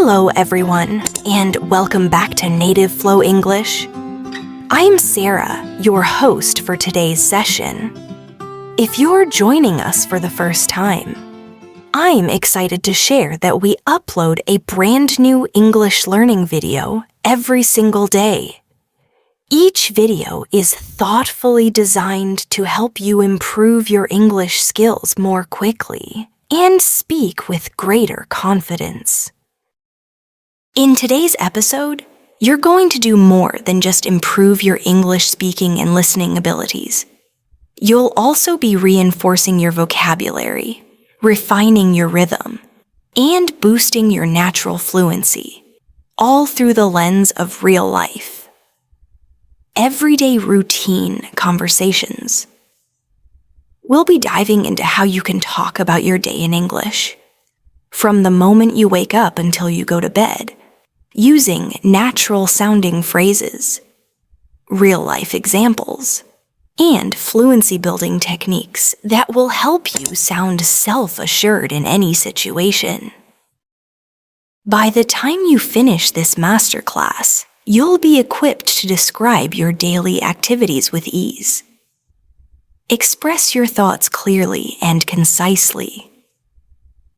Hello, everyone, and welcome back to Native Flow English. I'm Sarah, your host for today's session. If you're joining us for the first time, I'm excited to share that we upload a brand new English learning video every single day. Each video is thoughtfully designed to help you improve your English skills more quickly and speak with greater confidence. In today's episode, you're going to do more than just improve your English speaking and listening abilities. You'll also be reinforcing your vocabulary, refining your rhythm, and boosting your natural fluency, all through the lens of real life. Everyday routine conversations. We'll be diving into how you can talk about your day in English, from the moment you wake up until you go to bed, using natural-sounding phrases, real-life examples, and fluency-building techniques that will help you sound self-assured in any situation. By the time you finish this masterclass, you'll be equipped to describe your daily activities with ease. Express your thoughts clearly and concisely,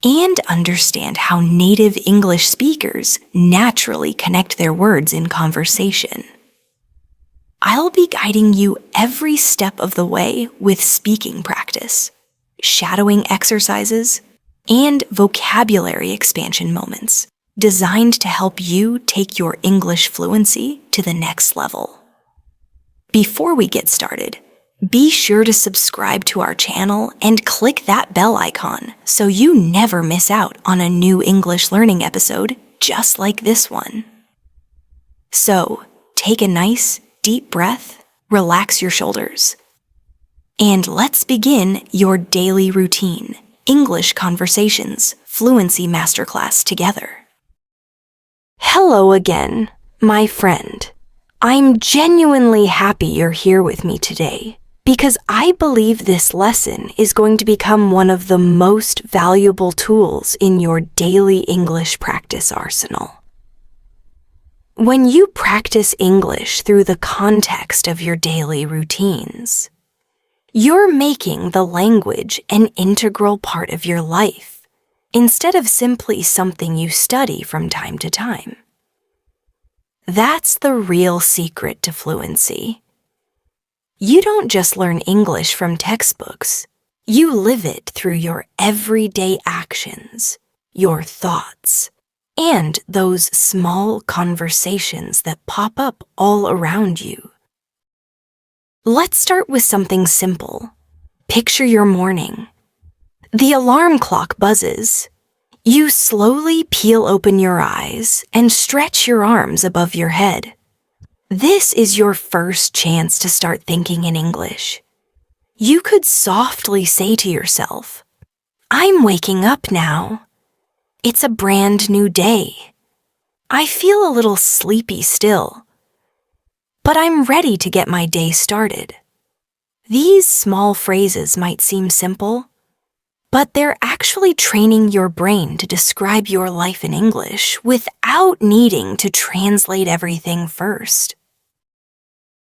and understand how native English speakers naturally connect their words in conversation. I'll be guiding you every step of the way with speaking practice, shadowing exercises, and vocabulary expansion moments designed to help you take your English fluency to the next level. Before we get started, be sure to subscribe to our channel and click that bell icon so you never miss out on a new English learning episode just like this one. So, take a nice, deep breath, relax your shoulders, and let's begin your daily routine, English Conversations Fluency Masterclass together. Hello again, my friend. I'm genuinely happy you're here with me today, because I believe this lesson is going to become one of the most valuable tools in your daily English practice arsenal. When you practice English through the context of your daily routines, you're making the language an integral part of your life, instead of simply something you study from time to time. That's the real secret to fluency. You don't just learn English from textbooks. You live it through your everyday actions, your thoughts, and those small conversations that pop up all around you. Let's start with something simple. Picture your morning. The alarm clock buzzes. You slowly peel open your eyes and stretch your arms above your head. This is your first chance to start thinking in English. You could softly say to yourself, "I'm waking up now. It's a brand new day. I feel a little sleepy still, but I'm ready to get my day started." These small phrases might seem simple, but they're actually training your brain to describe your life in English without needing to translate everything first.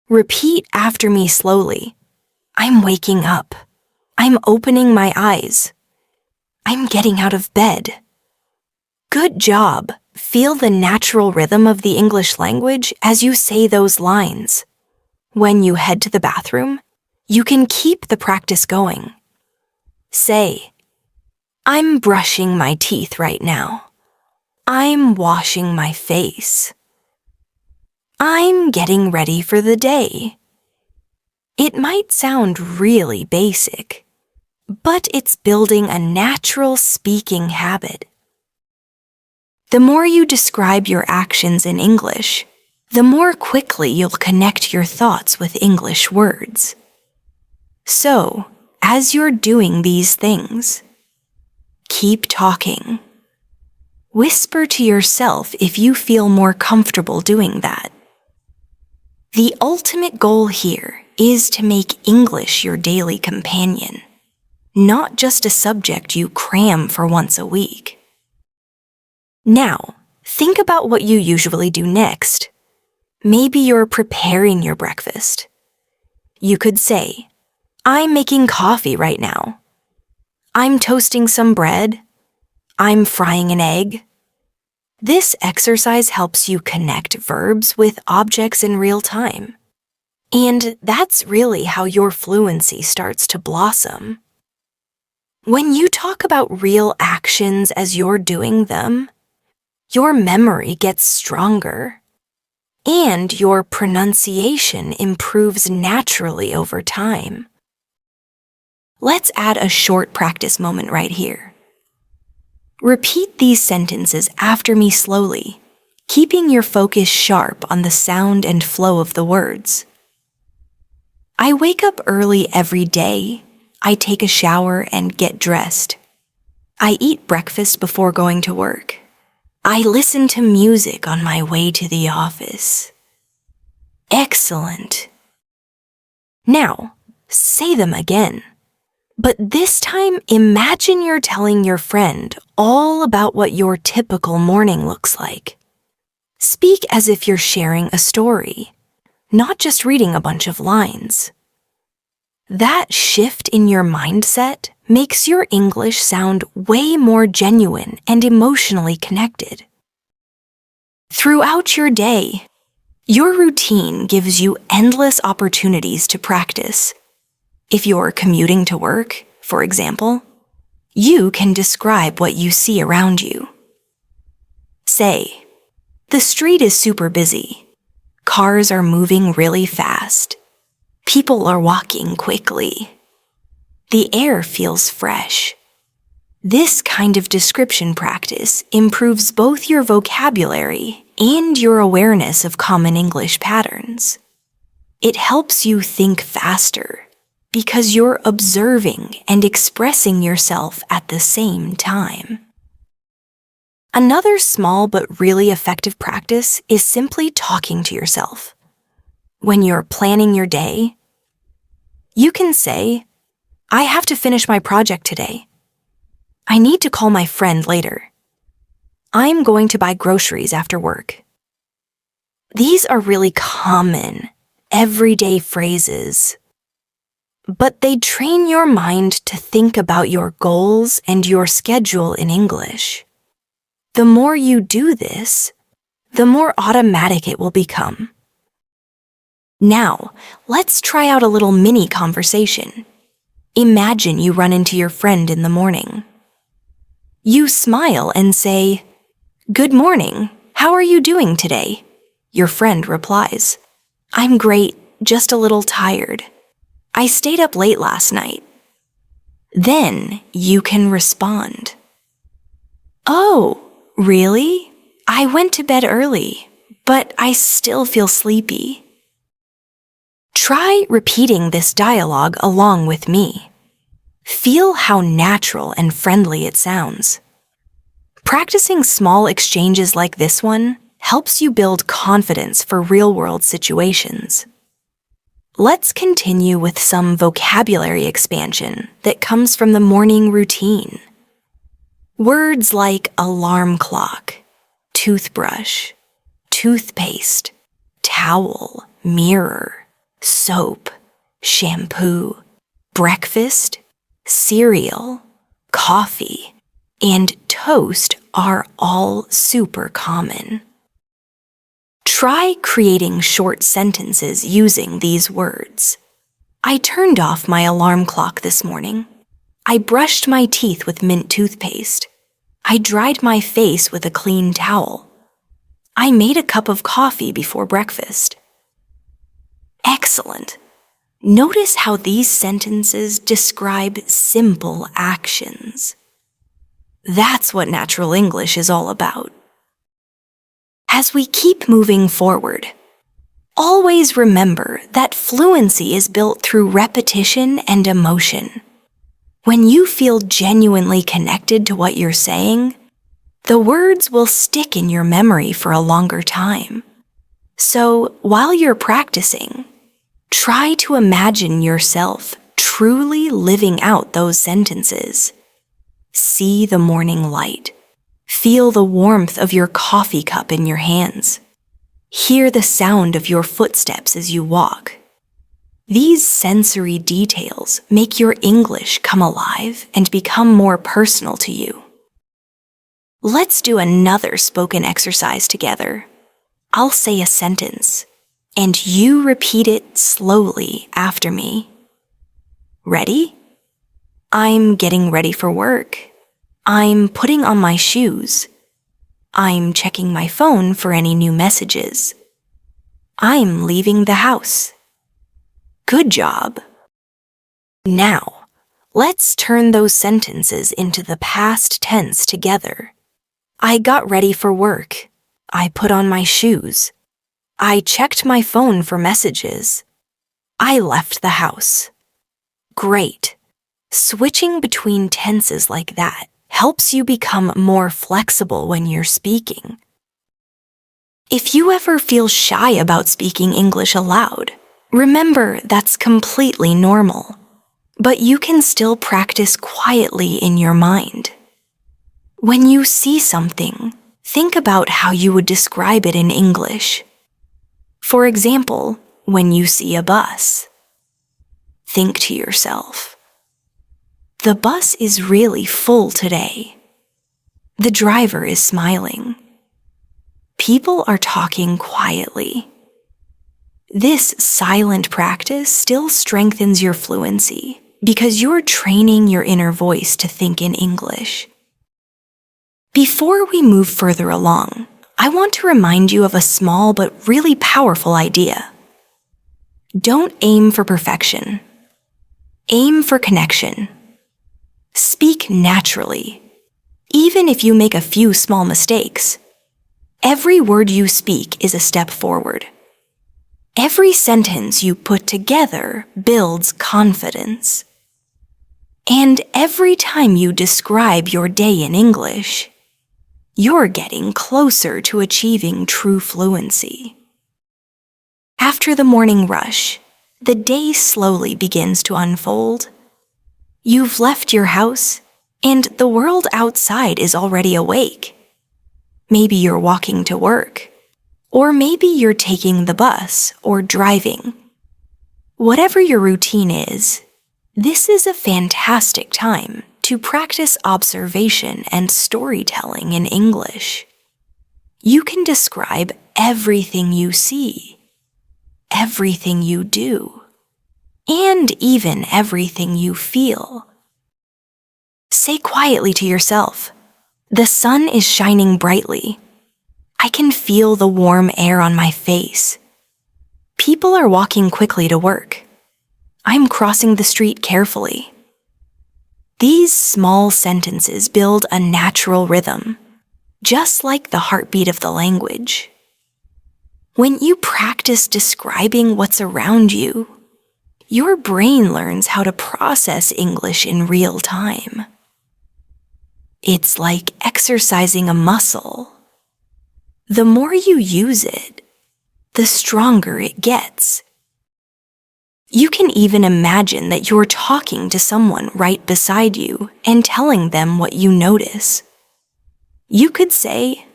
Repeat after me slowly. I'm waking up. I'm opening my eyes. I'm getting out of bed. Good job. Feel the natural rhythm of the English language as you say those lines. When you head to the bathroom, you can keep the practice going. Say, "I'm brushing my teeth right now. I'm washing my face. I'm getting ready for the day." It might sound really basic, but it's building a natural speaking habit. The more you describe your actions in English, the more quickly you'll connect your thoughts with English words. So, as you're doing these things, keep talking. Whisper to yourself if you feel more comfortable doing that. The ultimate goal here is to make English your daily companion, not just a subject you cram for once a week. Now, Think about what you usually do next. Maybe you're preparing your breakfast. You could say, I'm making coffee right now. I'm toasting some bread. I'm frying an egg. This exercise helps you connect verbs with objects in real time. And that's really how your fluency starts to blossom. When you talk about real actions as you're doing them, your memory gets stronger, and your pronunciation improves naturally over time. Let's add a short practice moment right here. Repeat these sentences after me slowly, keeping your focus sharp on the sound and flow of the words. I wake up early every day. I take a shower and get dressed. I eat breakfast before going to work. I listen to music on my way to the office. Excellent. Now, say them again. But this time, imagine you're telling your friend all about what your typical morning looks like. Speak as if you're sharing a story, not just reading a bunch of lines. That shift in your mindset makes your English sound way more genuine and emotionally connected. Throughout your day, your routine gives you endless opportunities to practice. If you're commuting to work, for example, you can describe what you see around you. Say, the street is super busy. Cars are moving really fast. People are walking quickly. The air feels fresh. This kind of description practice improves both your vocabulary and your awareness of common English patterns. It helps you think faster because you're observing and expressing yourself at the same time. Another small but really effective practice is simply talking to yourself. When you're planning your day, you can say, I have to finish my project today. I need to call my friend later. I'm going to buy groceries after work. These are really common, everyday phrases, but they train your mind to think about your goals and your schedule in English. The more you do this, the more automatic it will become. Now, let's try out a little mini conversation. Imagine you run into your friend in the morning. You smile and say, Good morning, how are you doing today? Your friend replies, I'm great, just a little tired. I stayed up late last night. Then you can respond, Oh, really? I went to bed early, but I still feel sleepy. Try repeating this dialogue along with me. Feel how natural and friendly it sounds. Practicing small exchanges like this one helps you build confidence for real-world situations. Let's continue with some vocabulary expansion that comes from the morning routine. Words like alarm clock, toothbrush, toothpaste, towel, mirror, soap, shampoo, breakfast, cereal, coffee, and toast are all super common. Try creating short sentences using these words. I turned off my alarm clock this morning. I brushed my teeth with mint toothpaste. I dried my face with a clean towel. I made a cup of coffee before breakfast. Excellent. Notice how these sentences describe simple actions. That's what natural English is all about. As we keep moving forward, always remember that fluency is built through repetition and emotion. When you feel genuinely connected to what you're saying, the words will stick in your memory for a longer time. So, while you're practicing, try to imagine yourself truly living out those sentences. See the morning light. Feel the warmth of your coffee cup in your hands. Hear the sound of your footsteps as you walk. These sensory details make your English come alive and become more personal to you. Let's do another spoken exercise together. I'll say a sentence, and you repeat it slowly after me. Ready? I'm getting ready for work. I'm putting on my shoes. I'm checking my phone for any new messages. I'm leaving the house. Good job. Now, let's turn those sentences into the past tense together. I got ready for work. I put on my shoes. I checked my phone for messages. I left the house. Great. Switching between tenses like that helps you become more flexible when you're speaking. If you ever feel shy about speaking English aloud, remember that's completely normal, but you can still practice quietly in your mind. When you see something, think about how you would describe it in English. For example, when you see a bus, think to yourself, "The bus is really full today. The driver is smiling. People are talking quietly." This silent practice still strengthens your fluency because you're training your inner voice to think in English. Before we move further along, I want to remind you of a small but really powerful idea. Don't aim for perfection. Aim for connection. Speak naturally, even if you make a few small mistakes. Every word you speak is a step forward. Every sentence you put together builds confidence. And every time you describe your day in English, you're getting closer to achieving true fluency. After the morning rush, the day slowly begins to unfold. You've left your house, and the world outside is already awake. Maybe you're walking to work, or maybe you're taking the bus or driving. Whatever your routine is, this is a fantastic time to practice observation and storytelling in English. You can describe everything you see, everything you do, and even everything you feel. Say quietly to yourself, "The sun is shining brightly. I can feel the warm air on my face. People are walking quickly to work. I'm crossing the street carefully." These small sentences build a natural rhythm, just like the heartbeat of the language. When you practice describing what's around you, your brain learns how to process English in real time. It's like exercising a muscle. The more you use it, the stronger it gets. You can even imagine that you're talking to someone right beside you and telling them what you notice. You could say,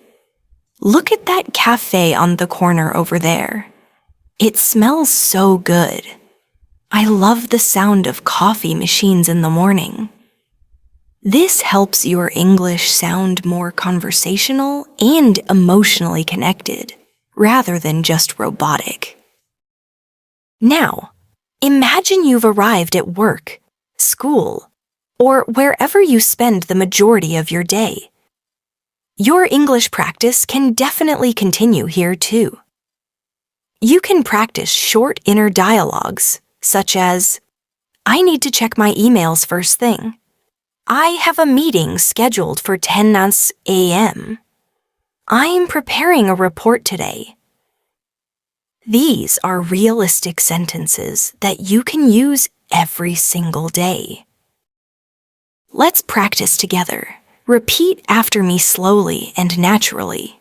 "Look at that cafe on the corner over there. It smells so good. I love the sound of coffee machines in the morning." This helps your English sound more conversational and emotionally connected, rather than just robotic. Now, imagine you've arrived at work, school, or wherever you spend the majority of your day. Your English practice can definitely continue here too. You can practice short inner dialogues, such as, "I need to check my emails first thing. I have a meeting scheduled for 10 a.m. I'm preparing a report today." These are realistic sentences that you can use every single day. Let's practice together. Repeat after me slowly and naturally.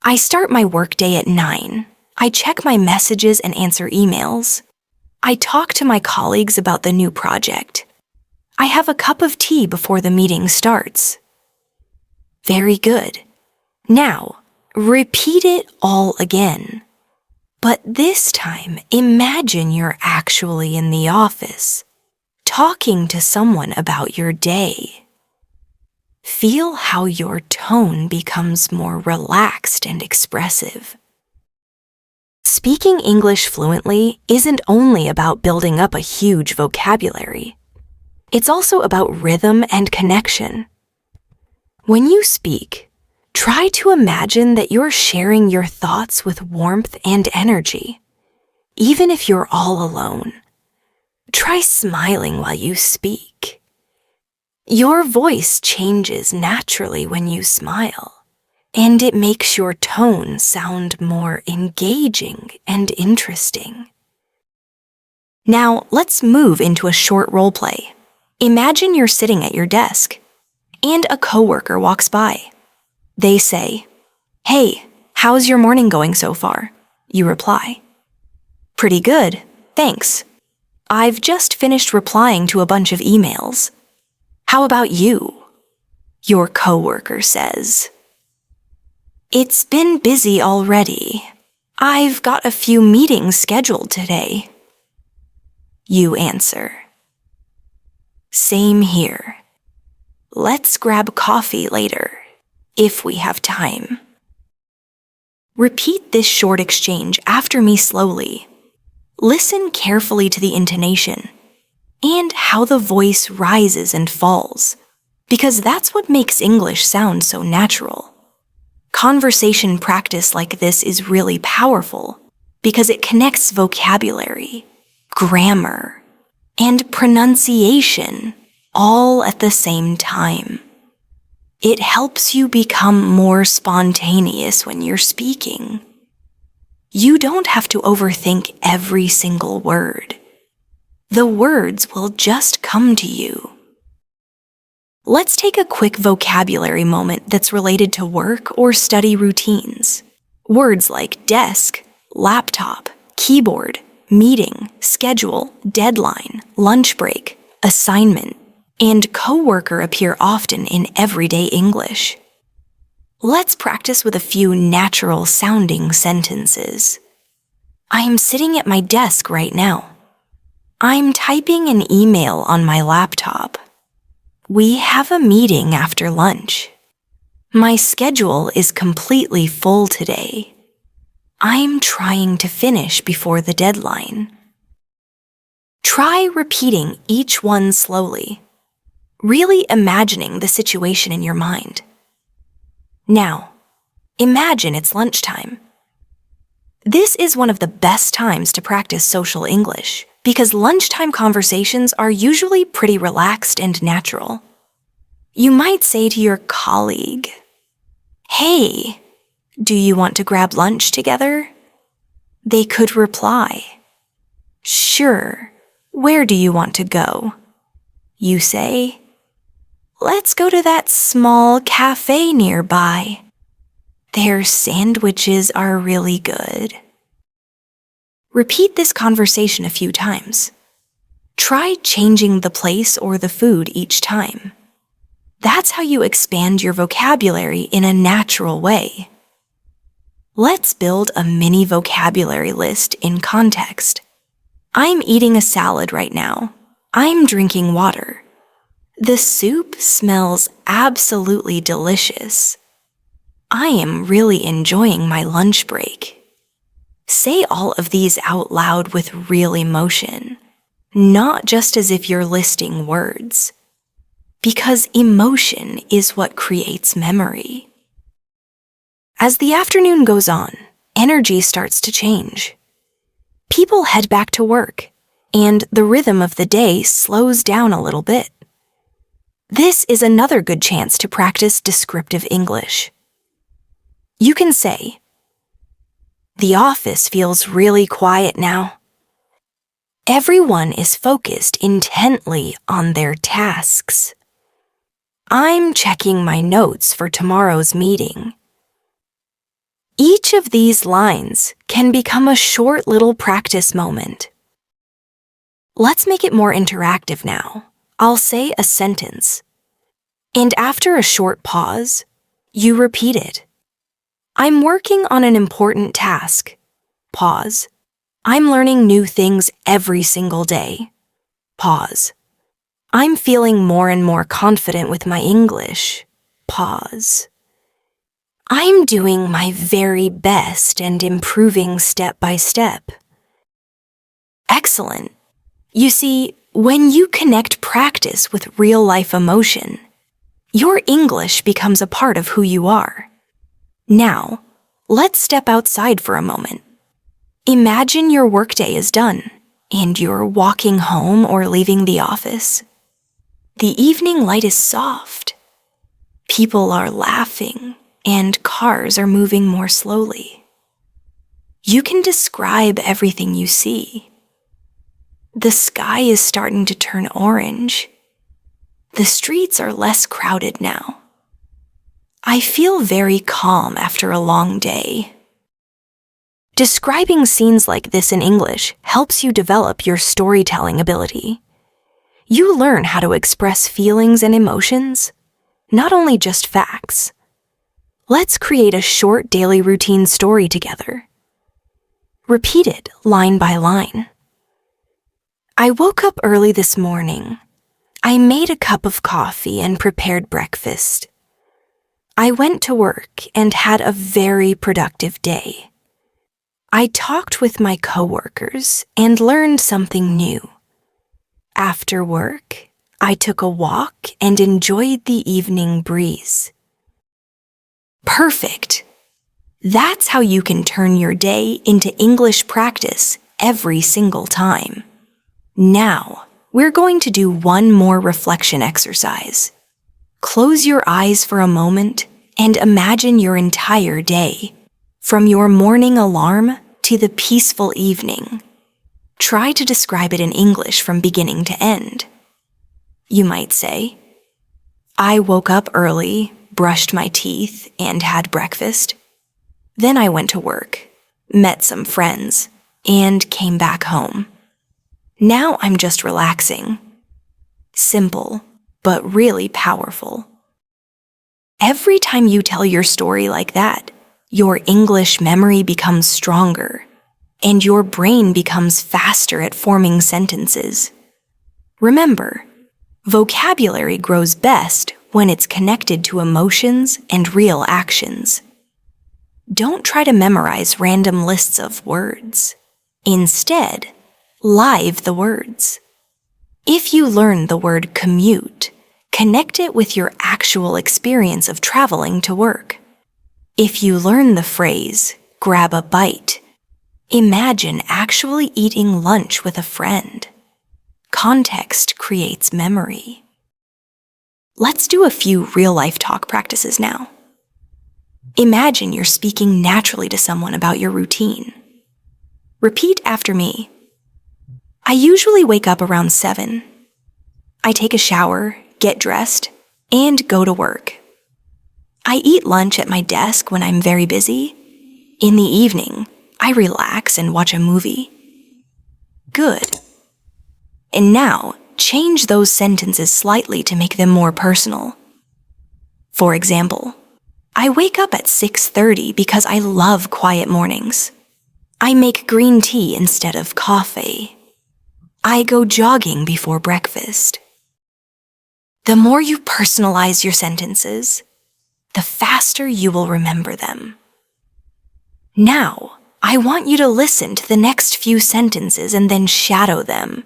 I start my workday at 9. I check my messages and answer emails. I talk to my colleagues about the new project. I have a cup of tea before the meeting starts. Very good. Now, repeat it all again. But this time, imagine you're actually in the office, talking to someone about your day. Feel how your tone becomes more relaxed and expressive. Speaking English fluently isn't only about building up a huge vocabulary. It's also about rhythm and connection. When you speak, try to imagine that you're sharing your thoughts with warmth and energy, even if you're all alone. Try smiling while you speak. Your voice changes naturally when you smile, and it makes your tone sound more engaging and interesting. Now, let's move into a short role play. Imagine you're sitting at your desk, and a coworker walks by. They say, "Hey, how's your morning going so far?" You reply, "Pretty good, thanks. I've just finished replying to a bunch of emails. How about you?" Your coworker says, "It's been busy already. I've got a few meetings scheduled today." You answer, "Same here. Let's grab coffee later, if we have time." Repeat this short exchange after me slowly. Listen carefully to the intonation and how the voice rises and falls, because that's what makes English sound so natural. Conversation practice like this is really powerful because it connects vocabulary, grammar, and pronunciation all at the same time. It helps you become more spontaneous when you're speaking. You don't have to overthink every single word. The words will just come to you. Let's take a quick vocabulary moment that's related to work or study routines. Words like desk, laptop, keyboard, meeting, schedule, deadline, lunch break, assignment, and coworker appear often in everyday English. Let's practice with a few natural-sounding sentences. I'm sitting at my desk right now. I'm typing an email on my laptop. We have a meeting after lunch. My schedule is completely full today. I'm trying to finish before the deadline. Try repeating each one slowly, really imagining the situation in your mind. Now, imagine it's lunchtime. This is one of the best times to practice social English because lunchtime conversations are usually pretty relaxed and natural. You might say to your colleague, "Hey, do you want to grab lunch together?" They could reply, "Sure, where do you want to go?" You say, "Let's go to that small cafe nearby. Their sandwiches are really good." Repeat this conversation a few times. Try changing the place or the food each time. That's how you expand your vocabulary in a natural way. Let's build a mini vocabulary list in context. I'm eating a salad right now. I'm drinking water. The soup smells absolutely delicious. I am really enjoying my lunch break. Say all of these out loud with real emotion, not just as if you're listing words, because emotion is what creates memory. As the afternoon goes on, energy starts to change. People head back to work, and the rhythm of the day slows down a little bit. This is another good chance to practice descriptive English. You can say, "The office feels really quiet now. Everyone is focused intently on their tasks. I'm checking my notes for tomorrow's meeting." Each of these lines can become a short little practice moment. Let's make it more interactive now. I'll say a sentence, and after a short pause, You repeat it. I'm working on an important task. Pause. I'm learning new things every single day. Pause. I'm feeling more and more confident with my English. Pause. I'm doing my very best and improving step by step. Excellent. You see, when you connect practice with real-life emotion, your English becomes a part of who you are. Now, let's step outside for a moment. Imagine your workday is done, and you're walking home or leaving the office. The evening light is soft. People are laughing, and cars are moving more slowly. You can describe everything you see. The sky is starting to turn orange. The streets are less crowded now. I feel very calm after a long day. Describing scenes like this in English helps you develop your storytelling ability. You learn how to express feelings and emotions, not only just facts. Let's create a short daily routine story together. Repeat it line by line. I woke up early this morning. I made a cup of coffee and prepared breakfast. I went to work and had a very productive day. I talked with my coworkers and learned something new. After work, I took a walk and enjoyed the evening breeze. Perfect! That's how you can turn your day into English practice every single time. Now, we're going to do one more reflection exercise. Close your eyes for a moment and imagine your entire day, from your morning alarm to the peaceful evening. Try to describe it in English from beginning to end. You might say, I woke up early, brushed my teeth, and had breakfast. Then I went to work, met some friends, and came back home. Now I'm just relaxing. Simple, but really powerful. Every time you tell your story like that, your English memory becomes stronger, and your brain becomes faster at forming sentences. Remember, vocabulary grows best when it's connected to emotions and real actions. Don't try to memorize random lists of words. Instead, live the words. If you learn the word commute, connect it with your actual experience of traveling to work. If you learn the phrase, grab a bite, imagine actually eating lunch with a friend. Context creates memory. Let's do a few real-life talk practices now. Imagine you're speaking naturally to someone about your routine. Repeat after me. I usually wake up around 7. I take a shower, get dressed, and go to work. I eat lunch at my desk when I'm very busy. In the evening, I relax and watch a movie. Good. And now, change those sentences slightly to make them more personal. For example, I wake up at 6:30 because I love quiet mornings. I make green tea instead of coffee. I go jogging before breakfast. The more you personalize your sentences, the faster you will remember them. Now, I want you to listen to the next few sentences and then shadow them.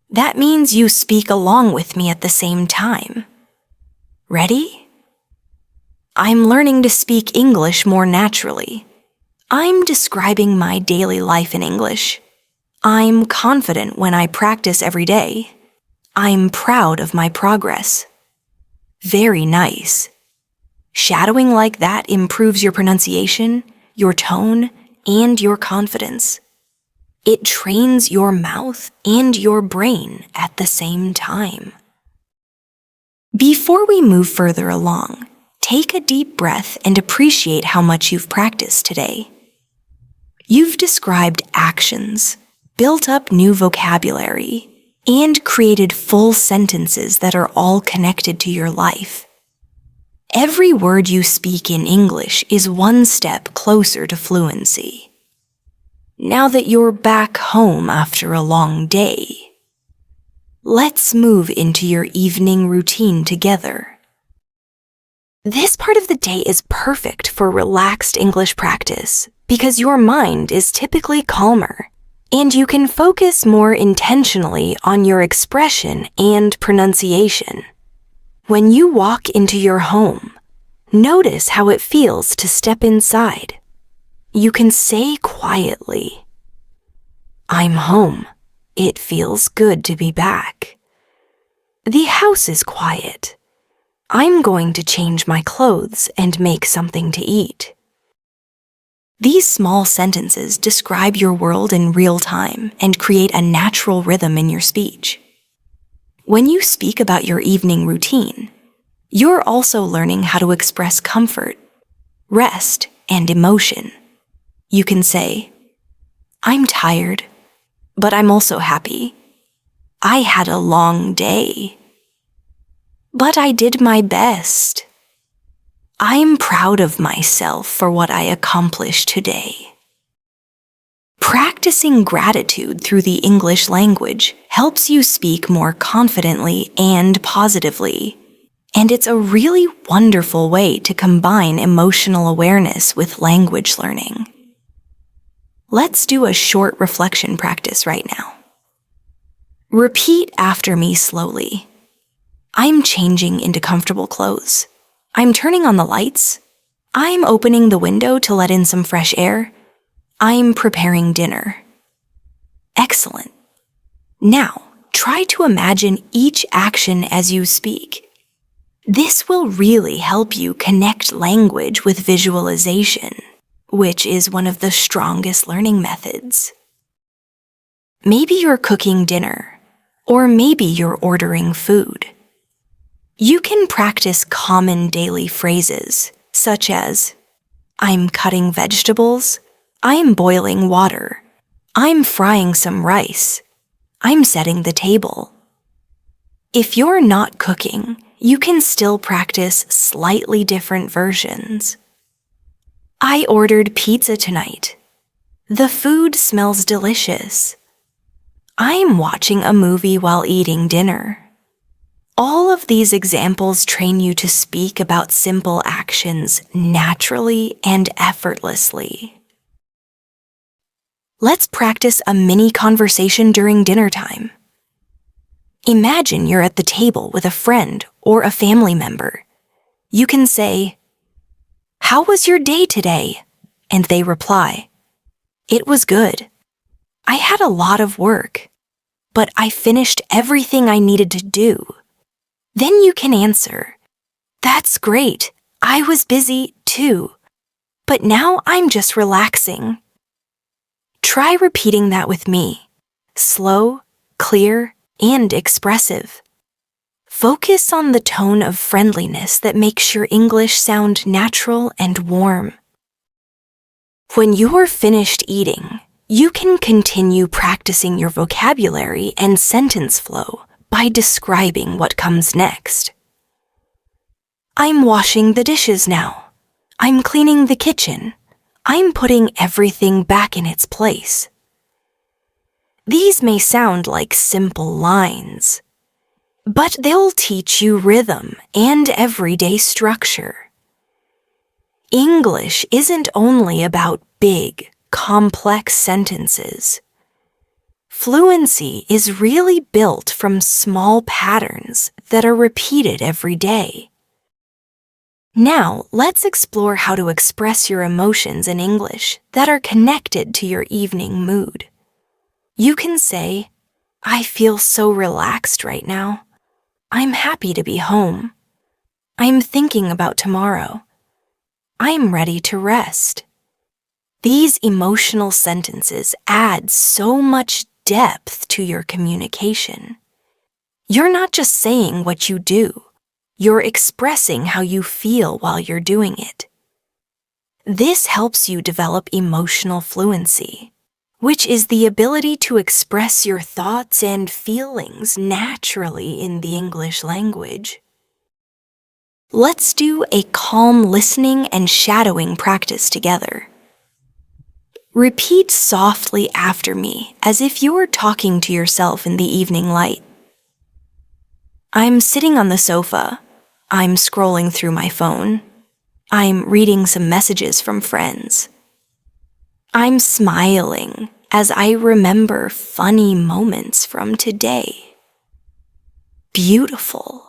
That means you speak along with me at the same time. Ready? I'm learning to speak English more naturally. I'm describing my daily life in English. I'm confident when I practice every day. I'm proud of my progress. Very nice. Shadowing like that improves your pronunciation, your tone, and your confidence. It trains your mouth and your brain at the same time. Before we move further along, take a deep breath and appreciate how much you've practiced today. You've described actions, built up new vocabulary, and created full sentences that are all connected to your life. Every word you speak in English is one step closer to fluency. Now that you're back home after a long day, let's move into your evening routine together. This part of the day is perfect for relaxed English practice because your mind is typically calmer and you can focus more intentionally on your expression and pronunciation. When you walk into your home, notice how it feels to step inside. You can say quietly, "I'm home. It feels good to be back. The house is quiet. I'm going to change my clothes and make something to eat." These small sentences describe your world in real time and create a natural rhythm in your speech. When you speak about your evening routine, you're also learning how to express comfort, rest, and emotion. You can say, "I'm tired, but I'm also happy. I had a long day, but I did my best. I'm proud of myself for what I accomplished today." Practicing gratitude through the English language helps you speak more confidently and positively, and it's a really wonderful way to combine emotional awareness with language learning. Let's do a short reflection practice right now. Repeat after me slowly. I'm changing into comfortable clothes. I'm turning on the lights. I'm opening the window to let in some fresh air. I'm preparing dinner. Excellent. Now, try to imagine each action as you speak. This will really help you connect language with visualization, which is one of the strongest learning methods. Maybe you're cooking dinner, or maybe you're ordering food. You can practice common daily phrases, such as, "I'm cutting vegetables," "I'm boiling water," "I'm frying some rice," "I'm setting the table." If you're not cooking, you can still practice slightly different versions. "I ordered pizza tonight. The food smells delicious. I'm watching a movie while eating dinner." All of these examples train you to speak about simple actions naturally and effortlessly. Let's practice a mini conversation during dinner time. Imagine you're at the table with a friend or a family member. You can say, "How was your day today?" And they reply, "It was good. I had a lot of work, but I finished everything I needed to do." Then you can answer, "That's great. I was busy too, but now I'm just relaxing." Try repeating that with me. Slow, clear, and expressive. Focus on the tone of friendliness that makes your English sound natural and warm. When you're finished eating, you can continue practicing your vocabulary and sentence flow by describing what comes next. "I'm washing the dishes now. I'm cleaning the kitchen. I'm putting everything back in its place." These may sound like simple lines, but they'll teach you rhythm and everyday structure. English isn't only about big, complex sentences. Fluency is really built from small patterns that are repeated every day. Now, let's explore how to express your emotions in English that are connected to your evening mood. You can say, "I feel so relaxed right now. I'm happy to be home. I'm thinking about tomorrow. I'm ready to rest." These emotional sentences add so much depth to your communication. You're not just saying what you do, you're expressing how you feel while you're doing it. This helps you develop emotional fluency, which is the ability to express your thoughts and feelings naturally in the English language. Let's do a calm listening and shadowing practice together. Repeat softly after me as if you're talking to yourself in the evening light. I'm sitting on the sofa. I'm scrolling through my phone. I'm reading some messages from friends. I'm smiling as I remember funny moments from today. Beautiful.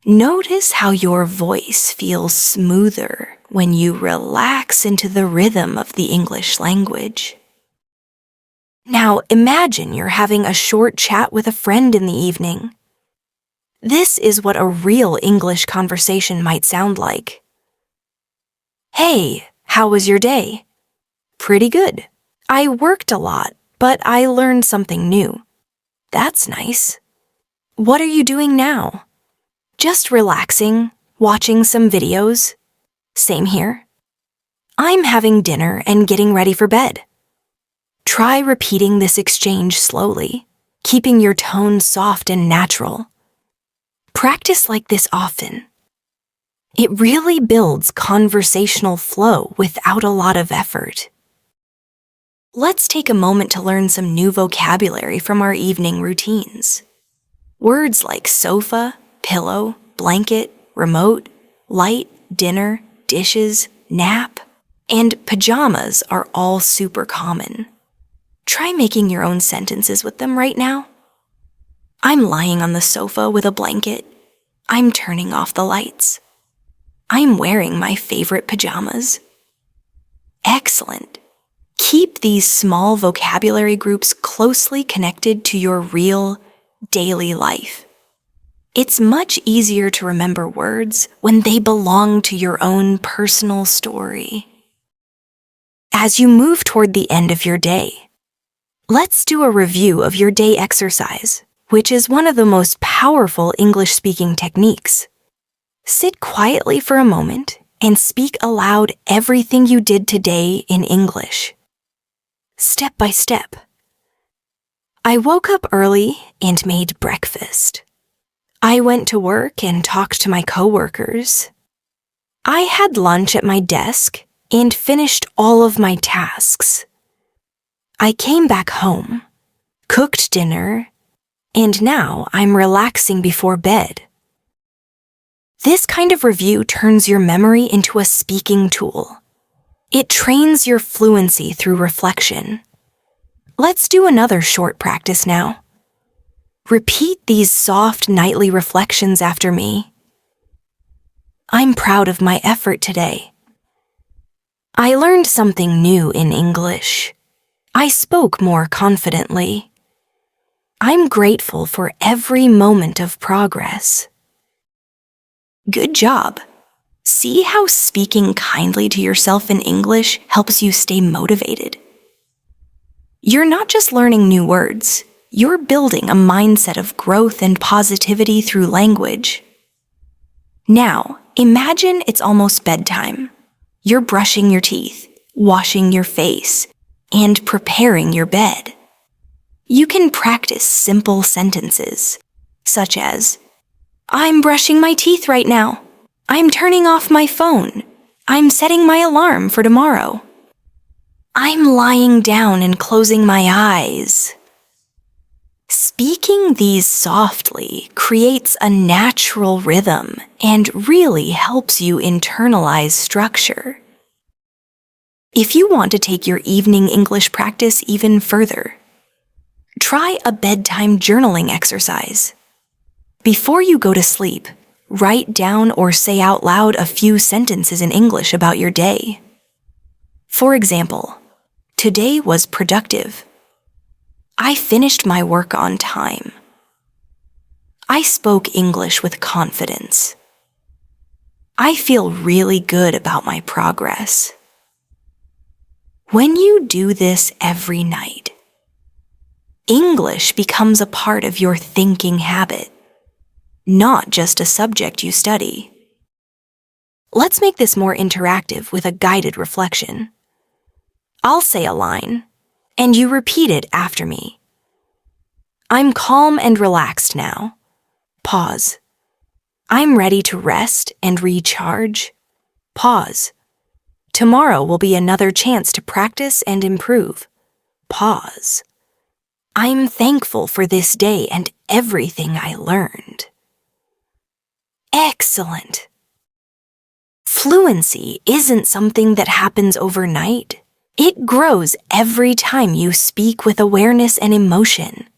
Notice how your voice feels smoother when you relax into the rhythm of the English language. Now imagine you're having a short chat with a friend in the evening. This is what a real English conversation might sound like. Hey, how was your day? Pretty good. I worked a lot, but I learned something new. That's nice. What are you doing now? Just relaxing, watching some videos. Same here. I'm having dinner and getting ready for bed. Try repeating this exchange slowly, keeping your tone soft and natural. Practice like this often. It really builds conversational flow without a lot of effort. Let's take a moment to learn some new vocabulary from our evening routines. Words like sofa, pillow, blanket, remote, light, dinner, dishes, nap, and pajamas are all super common. Try making your own sentences with them right now. I'm lying on the sofa with a blanket. I'm turning off the lights. I'm wearing my favorite pajamas. Excellent. Keep these small vocabulary groups closely connected to your real, daily life. It's much easier to remember words when they belong to your own personal story. As you move toward the end of your day, let's do a review of your day exercise, which is one of the most powerful English-speaking techniques. Sit quietly for a moment and speak aloud everything you did today in English. Step by step. I woke up early and made breakfast. I went to work and talked to my coworkers. I had lunch at my desk and finished all of my tasks. I came back home, cooked dinner, and now I'm relaxing before bed. This kind of review turns your memory into a speaking tool. It trains your fluency through reflection. Let's do another short practice now. Repeat these soft nightly reflections after me. I'm proud of my effort today. I learned something new in English. I spoke more confidently. I'm grateful for every moment of progress. Good job. See how speaking kindly to yourself in English helps you stay motivated. You're not just learning new words. You're building a mindset of growth and positivity through language. Now, imagine it's almost bedtime. You're brushing your teeth, washing your face, and preparing your bed. You can practice simple sentences, such as, I'm brushing my teeth right now. I'm turning off my phone. I'm setting my alarm for tomorrow. I'm lying down and closing my eyes. Speaking these softly creates a natural rhythm and really helps you internalize structure. If you want to take your evening English practice even further, try a bedtime journaling exercise. Before you go to sleep, write down or say out loud a few sentences in English about your day. For example, today was productive. I finished my work on time. I spoke English with confidence. I feel really good about my progress. When you do this every night, English becomes a part of your thinking habit, not just a subject you study. Let's make this more interactive with a guided reflection. I'll say a line, and you repeat it after me. I'm calm and relaxed now. Pause. I'm ready to rest and recharge. Pause. Tomorrow will be another chance to practice and improve. Pause. I'm thankful for this day and everything I learned. Excellent. Fluency isn't something that happens overnight. It grows every time you speak with awareness and emotion.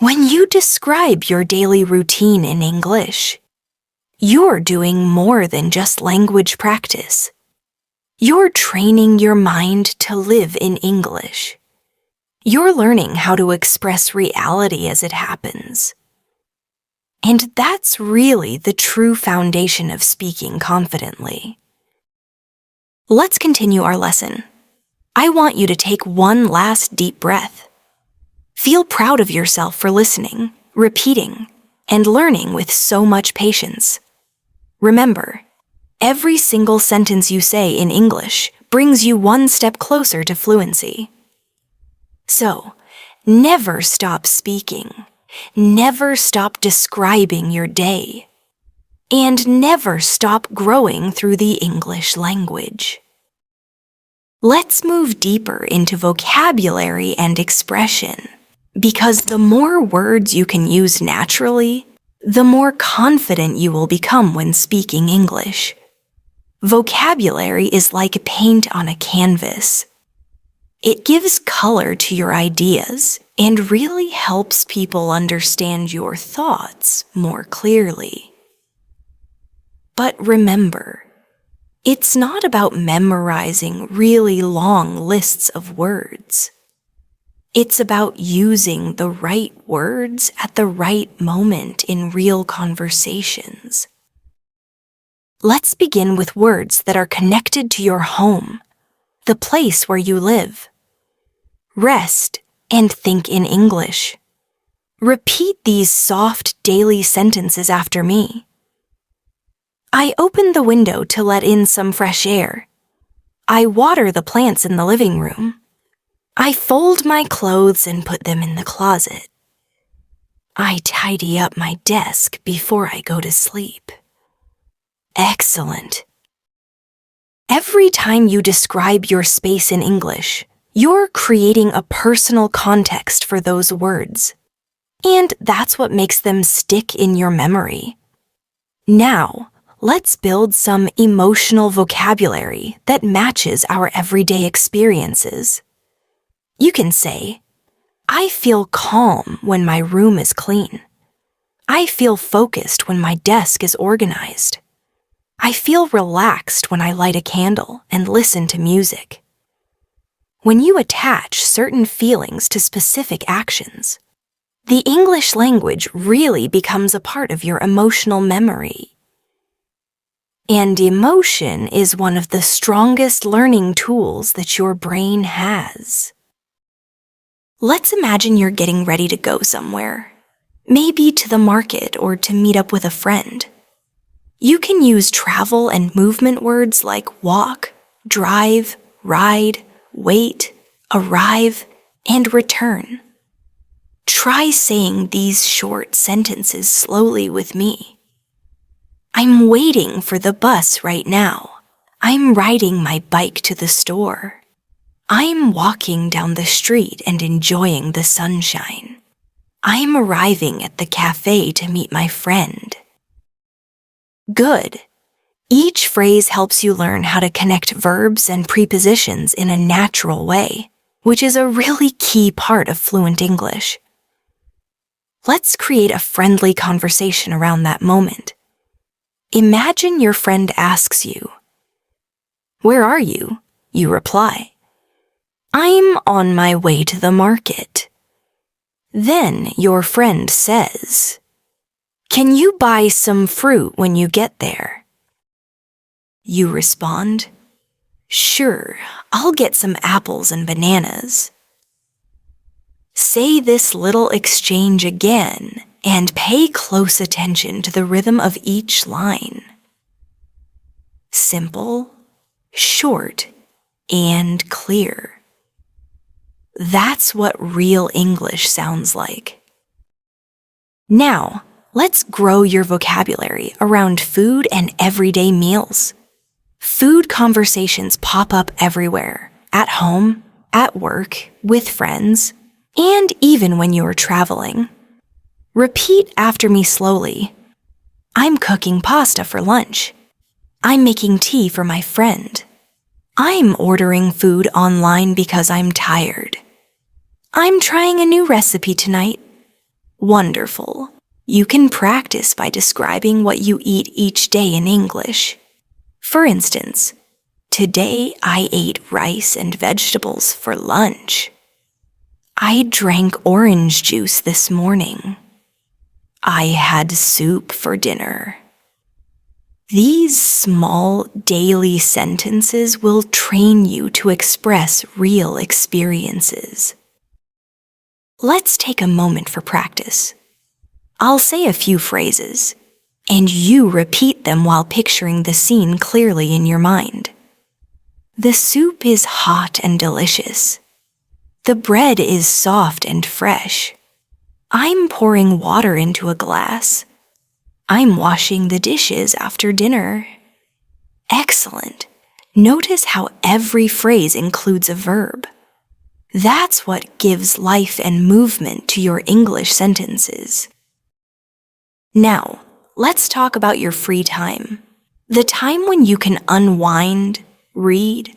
When you describe your daily routine in English, you're doing more than just language practice. You're training your mind to live in English. You're learning how to express reality as it happens. And that's really the true foundation of speaking confidently. Let's continue our lesson. I want you to take one last deep breath. Feel proud of yourself for listening, repeating, and learning with so much patience. Remember, every single sentence you say in English brings you one step closer to fluency. So, never stop speaking. Never stop describing your day. And never stop growing through the English language. Let's move deeper into vocabulary and expression, because the more words you can use naturally, the more confident you will become when speaking English. Vocabulary is like paint on a canvas. It gives color to your ideas and really helps people understand your thoughts more clearly. But remember, it's not about memorizing really long lists of words. It's about using the right words at the right moment in real conversations. Let's begin with words that are connected to your home, the place where you live. Rest and think in English. Repeat these soft daily sentences after me. I open the window to let in some fresh air. I water the plants in the living room. I fold my clothes and put them in the closet. I tidy up my desk before I go to sleep. Excellent. Every time you describe your space in English, you're creating a personal context for those words. And that's what makes them stick in your memory. Now, let's build some emotional vocabulary that matches our everyday experiences. You can say, I feel calm when my room is clean. I feel focused when my desk is organized. I feel relaxed when I light a candle and listen to music. When you attach certain feelings to specific actions, the English language really becomes a part of your emotional memory. And emotion is one of the strongest learning tools that your brain has. Let's imagine you're getting ready to go somewhere, maybe to the market or to meet up with a friend. You can use travel and movement words like walk, drive, ride, wait, arrive, and return. Try saying these short sentences slowly with me. I'm waiting for the bus right now. I'm riding my bike to the store. I'm walking down the street and enjoying the sunshine. I'm arriving at the cafe to meet my friend. Good. Each phrase helps you learn how to connect verbs and prepositions in a natural way, which is a really key part of fluent English. Let's create a friendly conversation around that moment. Imagine your friend asks you, "Where are you?" You reply, "I'm on my way to the market." Then your friend says, "Can you buy some fruit when you get there?" You respond, "Sure, I'll get some apples and bananas." Say this little exchange again and pay close attention to the rhythm of each line. Simple, short, and clear. That's what real English sounds like. Now, let's grow your vocabulary around food and everyday meals. Food conversations pop up everywhere, at home, at work, with friends, and even when you're traveling. Repeat after me slowly. I'm cooking pasta for lunch. I'm making tea for my friend. I'm ordering food online because I'm tired. I'm trying a new recipe tonight. Wonderful. You can practice by describing what you eat each day in English. For instance, today I ate rice and vegetables for lunch. I drank orange juice this morning. I had soup for dinner. These small daily sentences will train you to express real experiences. Let's take a moment for practice. I'll say a few phrases, and you repeat them while picturing the scene clearly in your mind. The soup is hot and delicious. The bread is soft and fresh. I'm pouring water into a glass. I'm washing the dishes after dinner. Excellent. Notice how every phrase includes a verb. That's what gives life and movement to your English sentences. Now, let's talk about your free time. The time when you can unwind, read,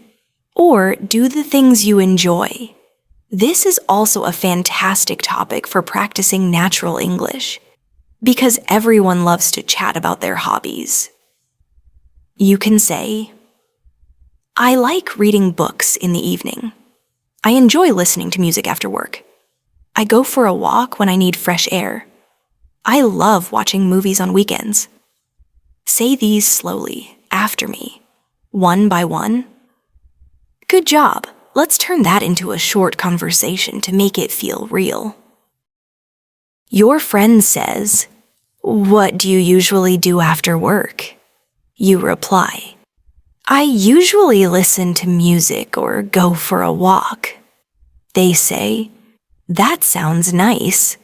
or do the things you enjoy. This is also a fantastic topic for practicing natural English, because everyone loves to chat about their hobbies. You can say, I like reading books in the evening. I enjoy listening to music after work. I go for a walk when I need fresh air. I love watching movies on weekends. Say these slowly, after me, one by one. Good job. Let's turn that into a short conversation to make it feel real. Your friend says, What do you usually do after work? You reply, I usually listen to music or go for a walk. They say, That sounds nice.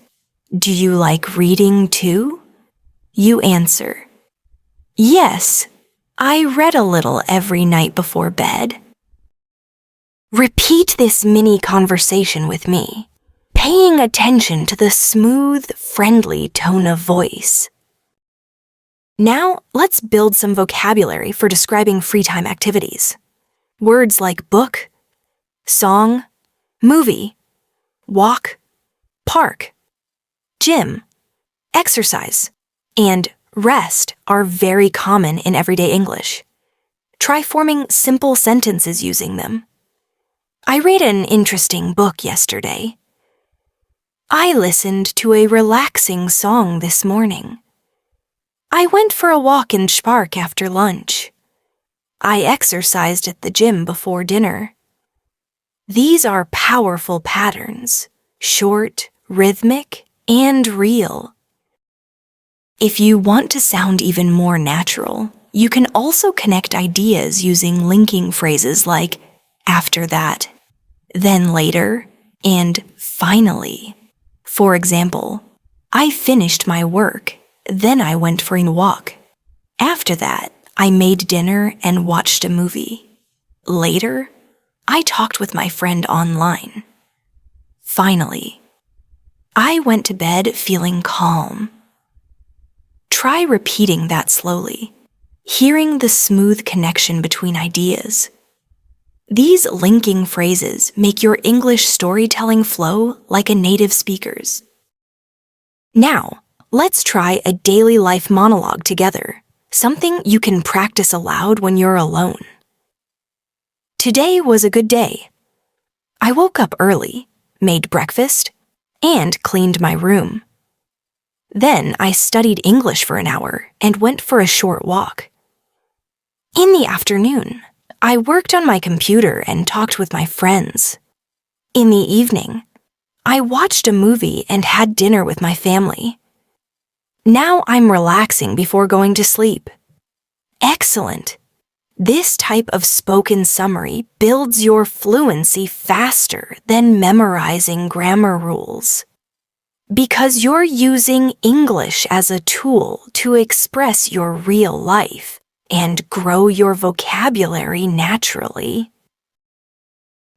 Do you like reading too? You answer, Yes, I read a little every night before bed. Repeat this mini conversation with me, paying attention to the smooth, friendly tone of voice. Now, let's build some vocabulary for describing free time activities. Words like book, song, movie, walk, park, gym, exercise, and rest are very common in everyday English. Try forming simple sentences using them. I read an interesting book yesterday. I listened to a relaxing song this morning. I went for a walk in the park after lunch. I exercised at the gym before dinner. These are powerful patterns, short, rhythmic, and real. If you want to sound even more natural, you can also connect ideas using linking phrases like after that, then later, and finally. For example, I finished my work, then I went for a walk. After that, I made dinner and watched a movie. Later, I talked with my friend online. Finally, I went to bed feeling calm. Try repeating that slowly, hearing the smooth connection between ideas. These linking phrases make your English storytelling flow like a native speaker's. Now, let's try a daily life monologue together, something you can practice aloud when you're alone. Today was a good day. I woke up early, made breakfast, and cleaned my room. Then I studied English for an hour and went for a short walk. In the afternoon, I worked on my computer and talked with my friends. In the evening, I watched a movie and had dinner with my family. Now I'm relaxing before going to sleep. Excellent! This type of spoken summary builds your fluency faster than memorizing grammar rules. Because you're using English as a tool to express your real life and grow your vocabulary naturally.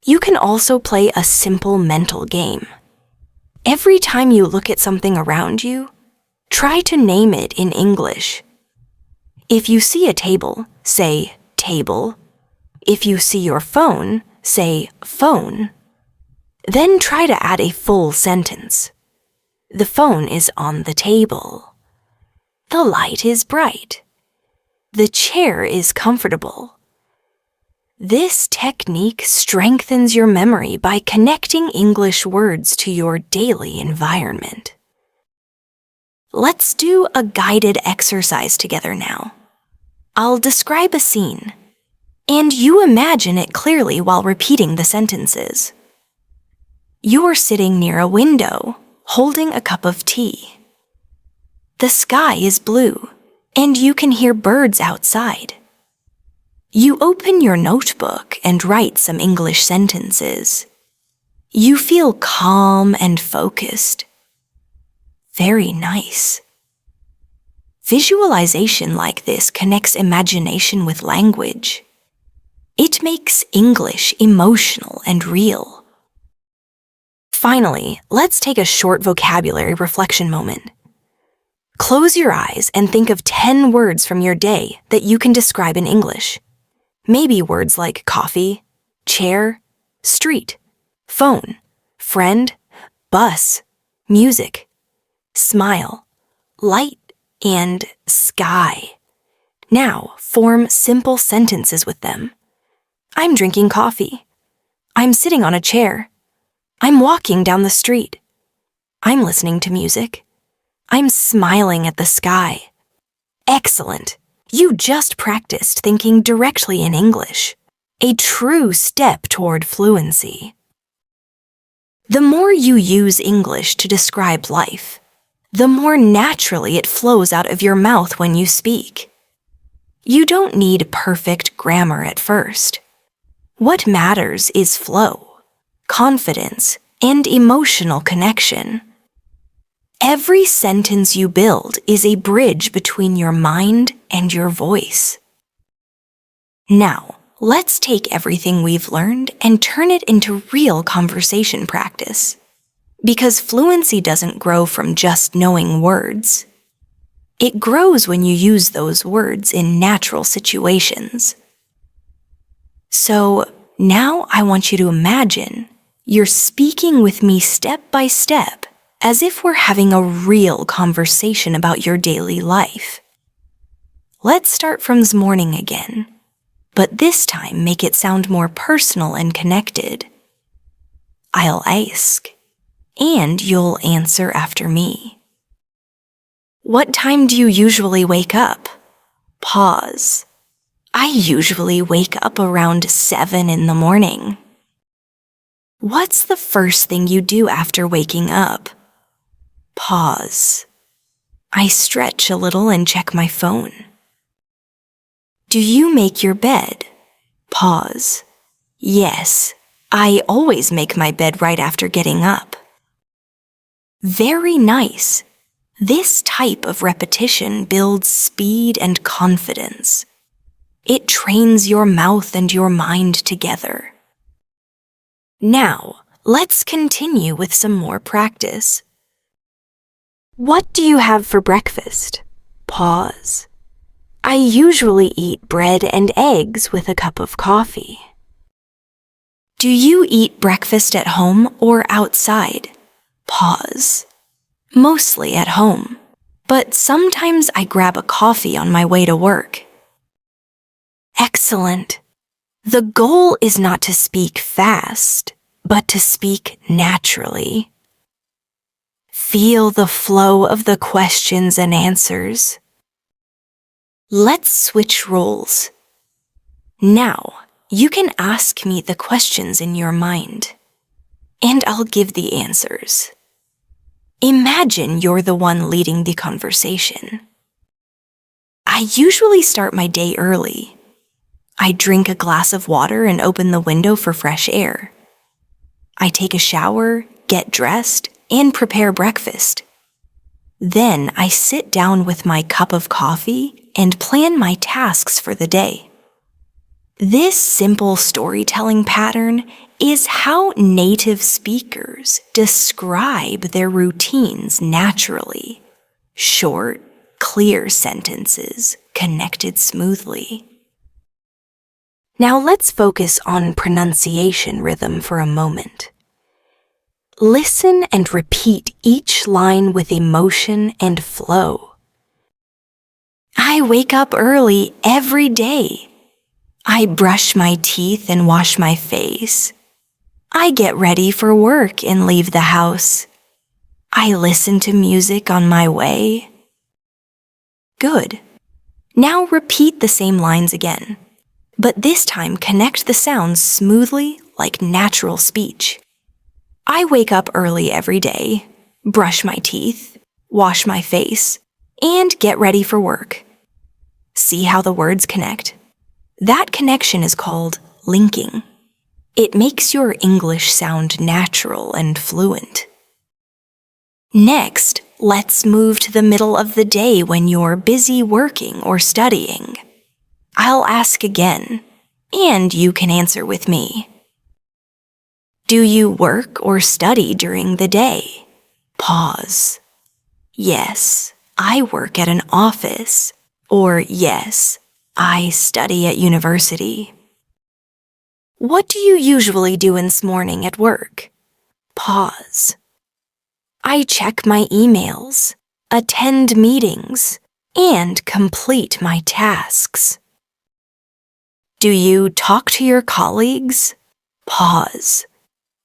You can also play a simple mental game. Every time you look at something around you, try to name it in English. If you see a table, say table. If you see your phone, say phone. Then try to add a full sentence. The phone is on the table. The light is bright. The chair is comfortable. This technique strengthens your memory by connecting English words to your daily environment. Let's do a guided exercise together now. I'll describe a scene, and you imagine it clearly while repeating the sentences. You're sitting near a window, holding a cup of tea. The sky is blue, and you can hear birds outside. You open your notebook and write some English sentences. You feel calm and focused. Very nice. Visualization like this connects imagination with language. It makes English emotional and real. Finally, let's take a short vocabulary reflection moment. Close your eyes and think of 10 words from your day that you can describe in English. Maybe words like coffee, chair, street, phone, friend, bus, music, smile, light, and sky. Now, form simple sentences with them. I'm drinking coffee. I'm sitting on a chair. I'm walking down the street. I'm listening to music. I'm smiling at the sky. Excellent! You just practiced thinking directly in English, a true step toward fluency. The more you use English to describe life, the more naturally it flows out of your mouth when you speak. You don't need perfect grammar at first. What matters is flow, confidence, and emotional connection. Every sentence you build is a bridge between your mind and your voice. Now, let's take everything we've learned and turn it into real conversation practice. Because fluency doesn't grow from just knowing words. It grows when you use those words in natural situations. So, now I want you to imagine you're speaking with me step by step, as if we're having a real conversation about your daily life. Let's start from this morning again, but this time make it sound more personal and connected. I'll ask, and you'll answer after me. What time do you usually wake up? Pause. I usually wake up around 7 in the morning. What's the first thing you do after waking up? Pause. I stretch a little and check my phone. Do you make your bed? Pause. Yes, I always make my bed right after getting up. Very nice. This type of repetition builds speed and confidence. It trains your mouth and your mind together. Now, let's continue with some more practice. What do you have for breakfast? Pause. I usually eat bread and eggs with a cup of coffee. Do you eat breakfast at home or outside? Pause. Mostly at home, but sometimes I grab a coffee on my way to work. Excellent. The goal is not to speak fast, but to speak naturally. Feel the flow of the questions and answers. Let's switch roles. Now, you can ask me the questions in your mind, and I'll give the answers. Imagine you're the one leading the conversation. I usually start my day early. I drink a glass of water and open the window for fresh air. I take a shower, get dressed, and prepare breakfast. Then I sit down with my cup of coffee and plan my tasks for the day. This simple storytelling pattern is how native speakers describe their routines naturally. Short, clear sentences connected smoothly. Now let's focus on pronunciation rhythm for a moment. Listen and repeat each line with emotion and flow. I wake up early every day. I brush my teeth and wash my face. I get ready for work and leave the house. I listen to music on my way. Good. Now repeat the same lines again, but this time connect the sounds smoothly like natural speech. I wake up early every day, brush my teeth, wash my face, and get ready for work. See how the words connect? That connection is called linking. It makes your English sound natural and fluent. Next, let's move to the middle of the day when you're busy working or studying. I'll ask again, and you can answer with me. Do you work or study during the day? Pause. Yes, I work at an office. Or yes, I study at university. What do you usually do in the morning at work? Pause. I check my emails, attend meetings, and complete my tasks. Do you talk to your colleagues? Pause.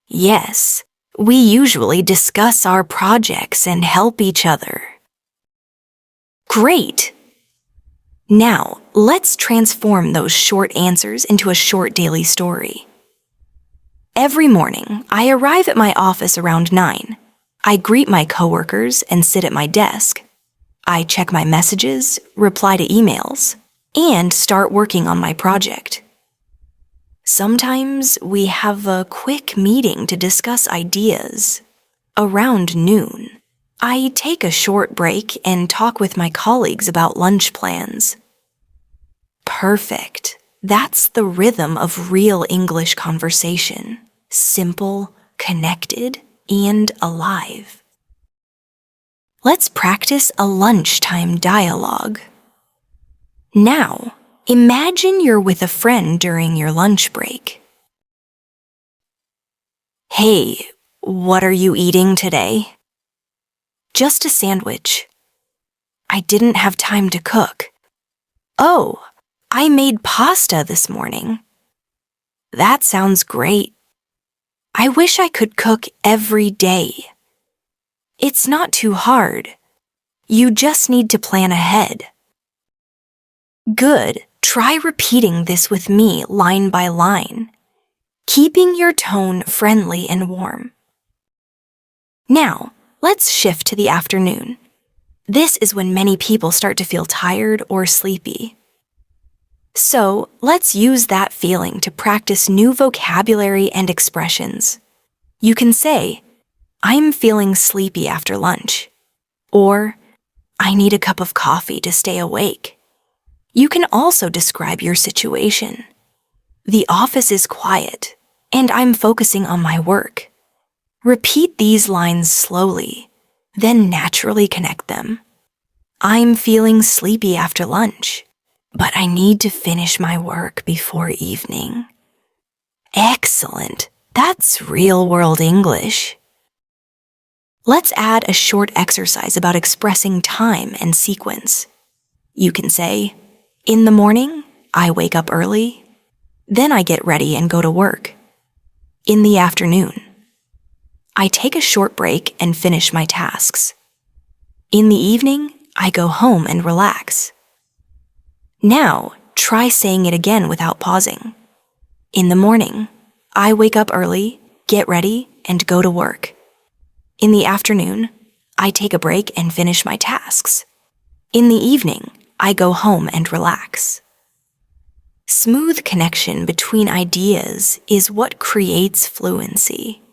Yes, we usually discuss our projects and help each other. Great! Now, let's transform those short answers into a short daily story. Every morning, I arrive at my office around 9. I greet my coworkers and sit at my desk. I check my messages, reply to emails, and start working on my project. Sometimes we have a quick meeting to discuss ideas. Around noon, I take a short break and talk with my colleagues about lunch plans. Perfect. That's the rhythm of real English conversation. Simple, connected, and alive. Let's practice a lunchtime dialogue. Now, imagine you're with a friend during your lunch break. Hey, what are you eating today? Just a sandwich. I didn't have time to cook. Oh, I made pasta this morning. That sounds great. I wish I could cook every day. It's not too hard. You just need to plan ahead. Good. Try repeating this with me line by line, keeping your tone friendly and warm. Now, let's shift to the afternoon. This is when many people start to feel tired or sleepy. So, let's use that feeling to practice new vocabulary and expressions. You can say, I'm feeling sleepy after lunch, or I need a cup of coffee to stay awake. You can also describe your situation. The office is quiet, and I'm focusing on my work. Repeat these lines slowly, then naturally connect them. I'm feeling sleepy after lunch, but I need to finish my work before evening. Excellent! That's real-world English. Let's add a short exercise about expressing time and sequence. You can say, in the morning, I wake up early. Then I get ready and go to work. In the afternoon, I take a short break and finish my tasks. In the evening, I go home and relax. Now, try saying it again without pausing. In the morning, I wake up early, get ready, and go to work. In the afternoon, I take a break and finish my tasks. In the evening, I go home and relax. Smooth connection between ideas is what creates fluency.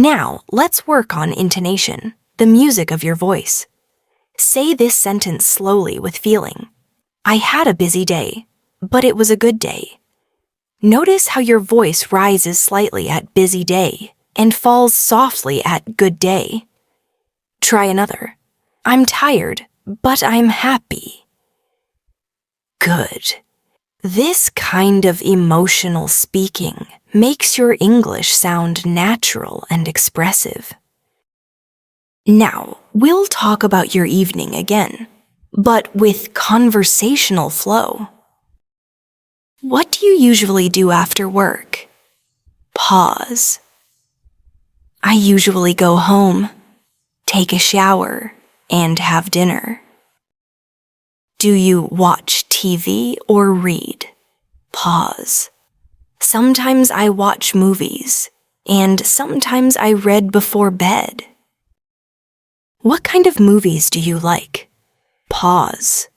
Now, let's work on intonation, the music of your voice. Say this sentence slowly with feeling. I had a busy day, but it was a good day. Notice how your voice rises slightly at busy day and falls softly at good day. Try another. I'm tired, but I'm happy. Good. This kind of emotional speaking makes your English sound natural and expressive. Now, we'll talk about your evening again, but with conversational flow. What do you usually do after work? Pause. I usually go home, take a shower, and have dinner. Do you watch TV or read? Pause. Sometimes I watch movies, and sometimes I read before bed. What kind of movies do you like? Pause.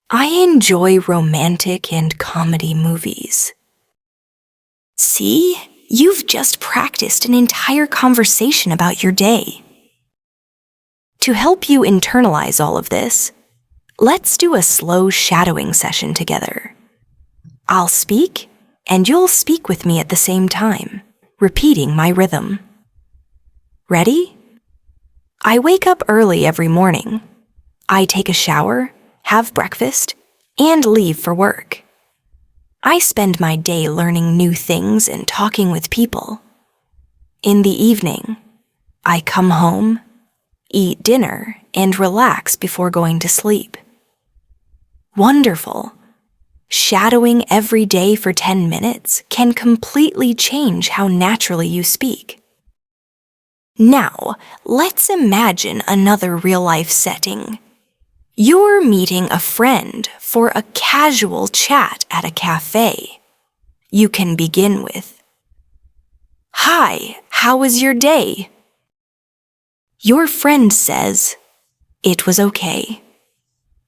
I enjoy romantic and comedy movies. See, you've just practiced an entire conversation about your day. To help you internalize all of this, let's do a slow shadowing session together. I'll speak, and you'll speak with me at the same time, repeating my rhythm. Ready? I wake up early every morning. I take a shower, have breakfast, and leave for work. I spend my day learning new things and talking with people. In the evening, I come home, eat dinner, and relax before going to sleep. Wonderful! Shadowing every day for 10 minutes can completely change how naturally you speak. Now, let's imagine another real-life setting. You're meeting a friend for a casual chat at a cafe. You can begin with, "Hi, how was your day?" Your friend says, "It was okay.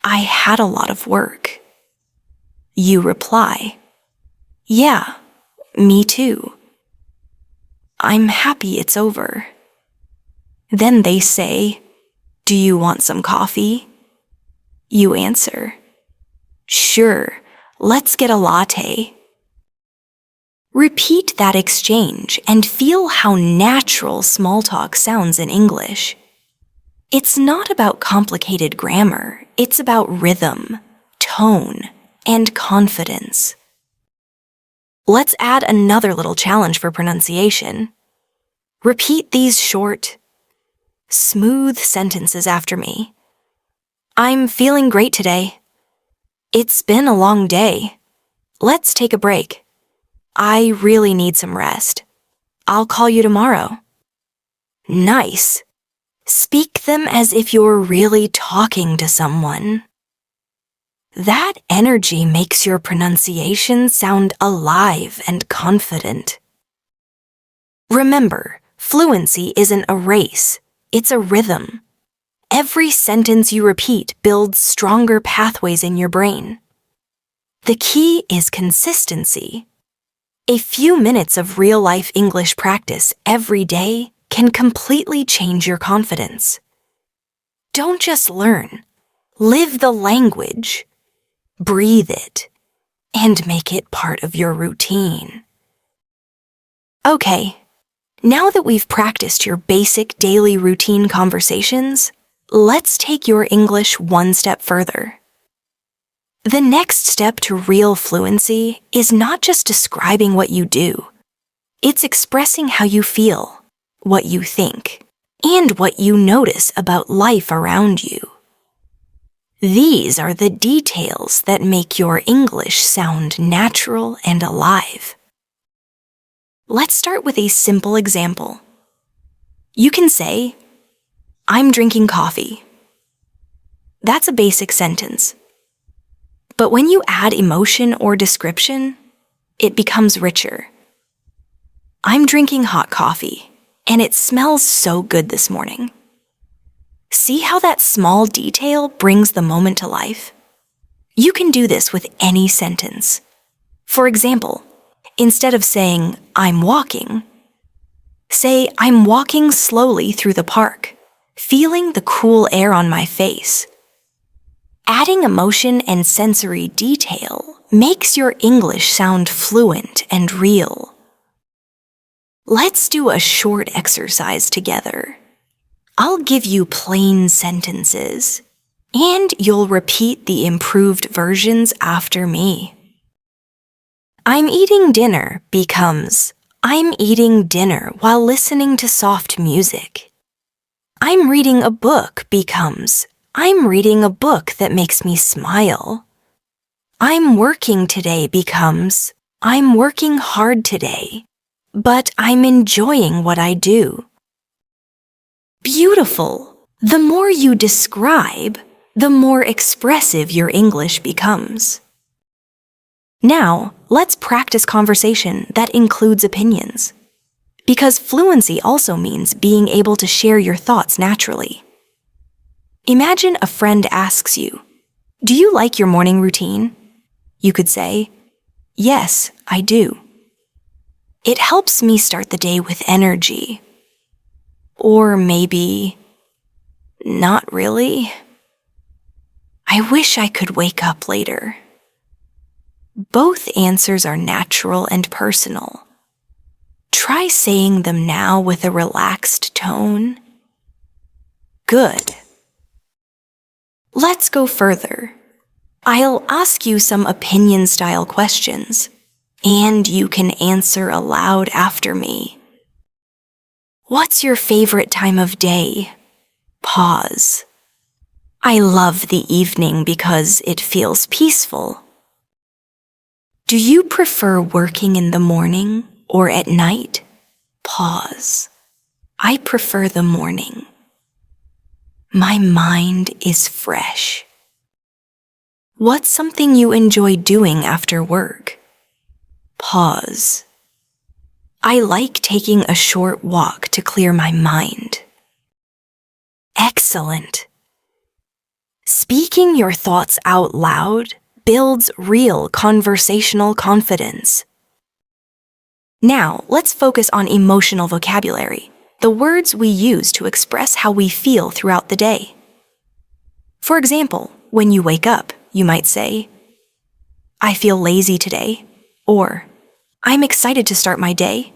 I had a lot of work." You reply, "Yeah, me too. I'm happy it's over." Then they say, "Do you want some coffee?" You answer, "Sure, let's get a latte." Repeat that exchange and feel how natural small talk sounds in English. It's not about complicated grammar, it's about rhythm, tone, and confidence. Let's add another little challenge for pronunciation. Repeat these short, smooth sentences after me. I'm feeling great today. It's been a long day. Let's take a break. I really need some rest. I'll call you tomorrow. Nice. Speak them as if you're really talking to someone. That energy makes your pronunciation sound alive and confident. Remember, fluency isn't a race, it's a rhythm. Every sentence you repeat builds stronger pathways in your brain. The key is consistency. A few minutes of real-life English practice every day can completely change your confidence. Don't just learn. Live the language. Breathe it. And make it part of your routine. Okay, now that we've practiced your basic daily routine conversations, let's take your English one step further. The next step to real fluency is not just describing what you do. It's expressing how you feel, what you think, and what you notice about life around you. These are the details that make your English sound natural and alive. Let's start with a simple example. You can say, "I'm drinking coffee." That's a basic sentence. But when you add emotion or description, it becomes richer. "I'm drinking hot coffee, and it smells so good this morning." See how that small detail brings the moment to life? You can do this with any sentence. For example, instead of saying, "I'm walking," Say, I'm walking slowly through the park, feeling the cool air on my face. Adding emotion and sensory detail makes your English sound fluent and real. Let's do a short exercise together. I'll give you plain sentences, and you'll repeat the improved versions after me. I'm eating dinner becomes, I'm eating dinner while listening to soft music. I'm reading a book becomes, I'm reading a book that makes me smile. I'm working today becomes, I'm working hard today, but I'm enjoying what I do. Beautiful! The more you describe, the more expressive your English becomes. Now, let's practice conversation that includes opinions. Because fluency also means being able to share your thoughts naturally. Imagine a friend asks you, "Do you like your morning routine?" You could say, "Yes, I do. It helps me start the day with energy." Or maybe, "Not really. I wish I could wake up later." Both answers are natural and personal. Try saying them now with a relaxed tone. Good. Let's go further. I'll ask you some opinion-style questions, and you can answer aloud after me. What's your favorite time of day? Pause. I love the evening because it feels peaceful. Do you prefer working in the morning or at night? Pause. I prefer the morning. My mind is fresh. What's something you enjoy doing after work? Pause. I like taking a short walk to clear my mind. Excellent. Speaking your thoughts out loud builds real conversational confidence. Now, let's focus on emotional vocabulary, the words we use to express how we feel throughout the day. For example, when you wake up, you might say, "I feel lazy today," or "I'm excited to start my day."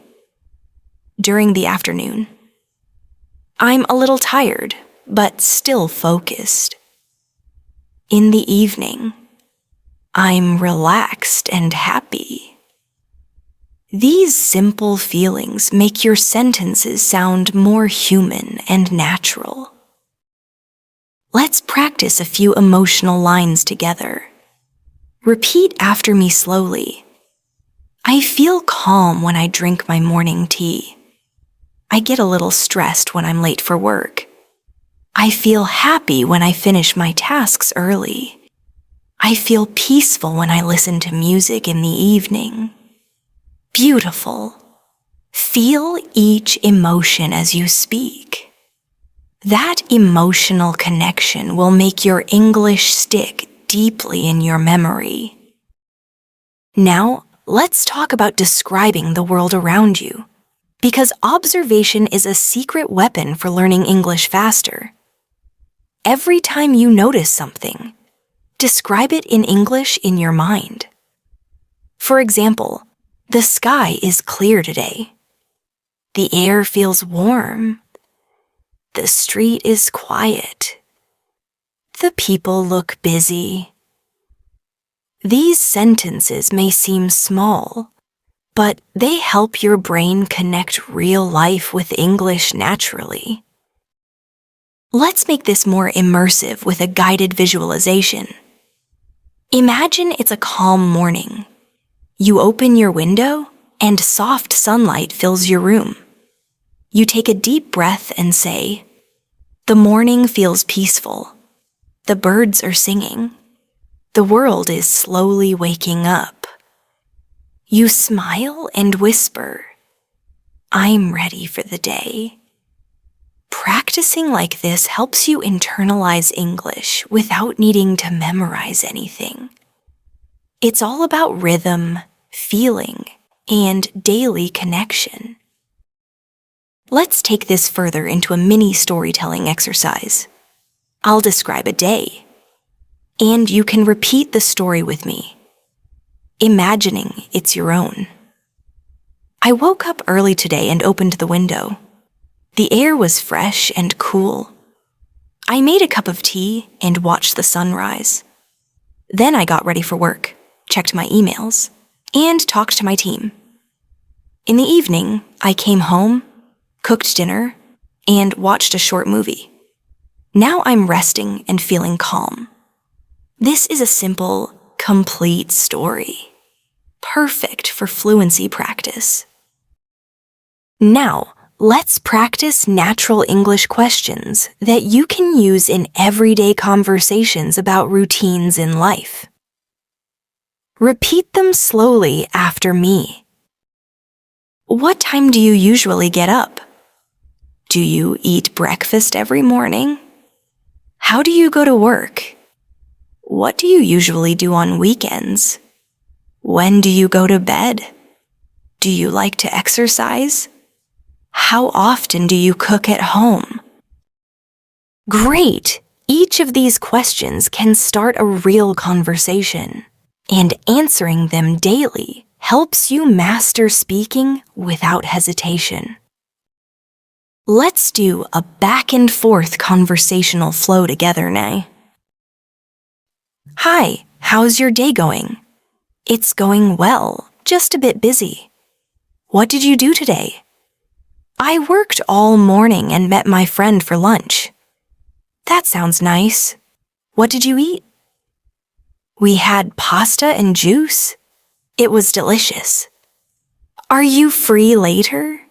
During the afternoon, "I'm a little tired, but still focused." In the evening, "I'm relaxed and happy." These simple feelings make your sentences sound more human and natural. Let's practice a few emotional lines together. Repeat after me slowly. I feel calm when I drink my morning tea. I get a little stressed when I'm late for work. I feel happy when I finish my tasks early. I feel peaceful when I listen to music in the evening. Beautiful. Feel each emotion as you speak. That emotional connection will make your English stick deeply in your memory. Now, let's talk about describing the world around you, because observation is a secret weapon for learning English faster. Every time you notice something, describe it in English in your mind. For example, the sky is clear today. The air feels warm. The street is quiet. The people look busy. These sentences may seem small, but they help your brain connect real life with English naturally. Let's make this more immersive with a guided visualization. Imagine it's a calm morning. You open your window, and soft sunlight fills your room. You take a deep breath and say, "The morning feels peaceful. The birds are singing. The world is slowly waking up." You smile and whisper, "I'm ready for the day." Practicing like this helps you internalize English without needing to memorize anything. It's all about rhythm, feeling, and daily connection. let's take this further into a mini storytelling exercise. I'll describe a day, and you can repeat the story with me, imagining it's your own. I woke up early today and opened the window. The air was fresh and cool. I made a cup of tea and watched the sunrise. Then I got ready for work, checked my emails, and talked to my team. In the evening, I came home, cooked dinner, and watched a short movie. Now I'm resting and feeling calm. This is a simple, complete story. Perfect for fluency practice. Now, let's practice natural English questions that you can use in everyday conversations about routines in life. Repeat them slowly after me. What time do you usually get up? Do you eat breakfast every morning? How do you go to work? What do you usually do on weekends? When do you go to bed? Do you like to exercise? How often do you cook at home? Great! Each of these questions can start a real conversation, and answering them daily helps you master speaking without hesitation. Let's do a back and forth conversational flow together now. Hi, how's your day going? It's going well, just a bit busy. What did you do today? I worked all morning and met my friend for lunch. That sounds nice. What did you eat? We had pasta and juice. It was delicious. Are you free later?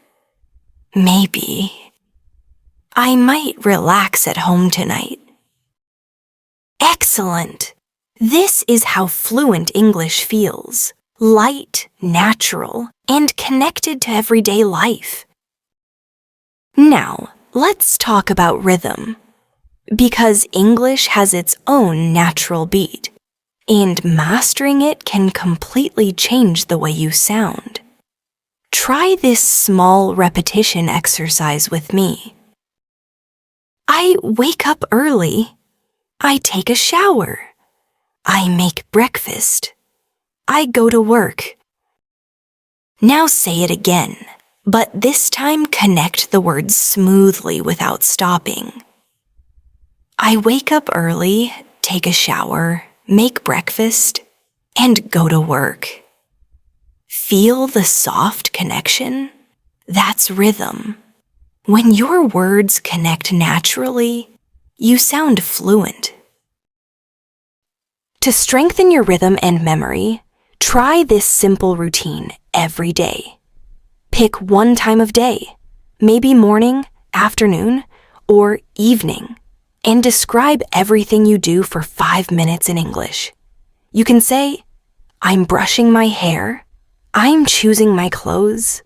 Maybe. I might relax at home tonight. Excellent! This is how fluent English feels. Light, natural, and connected to everyday life. Now, let's talk about rhythm. Because English has its own natural beat, and mastering it can completely change the way you sound. Try this small repetition exercise with me. I wake up early. I take a shower. I make breakfast. I go to work. Now say it again, but this time connect the words smoothly without stopping. I wake up early, take a shower, make breakfast, and go to work. Feel the soft connection? That's rhythm. When your words connect naturally, you sound fluent. To strengthen your rhythm and memory, try this simple routine every day. Pick one time of day, maybe morning, afternoon, or evening, and describe everything you do for 5 minutes in English. You can say, I'm brushing my hair, I'm choosing my clothes,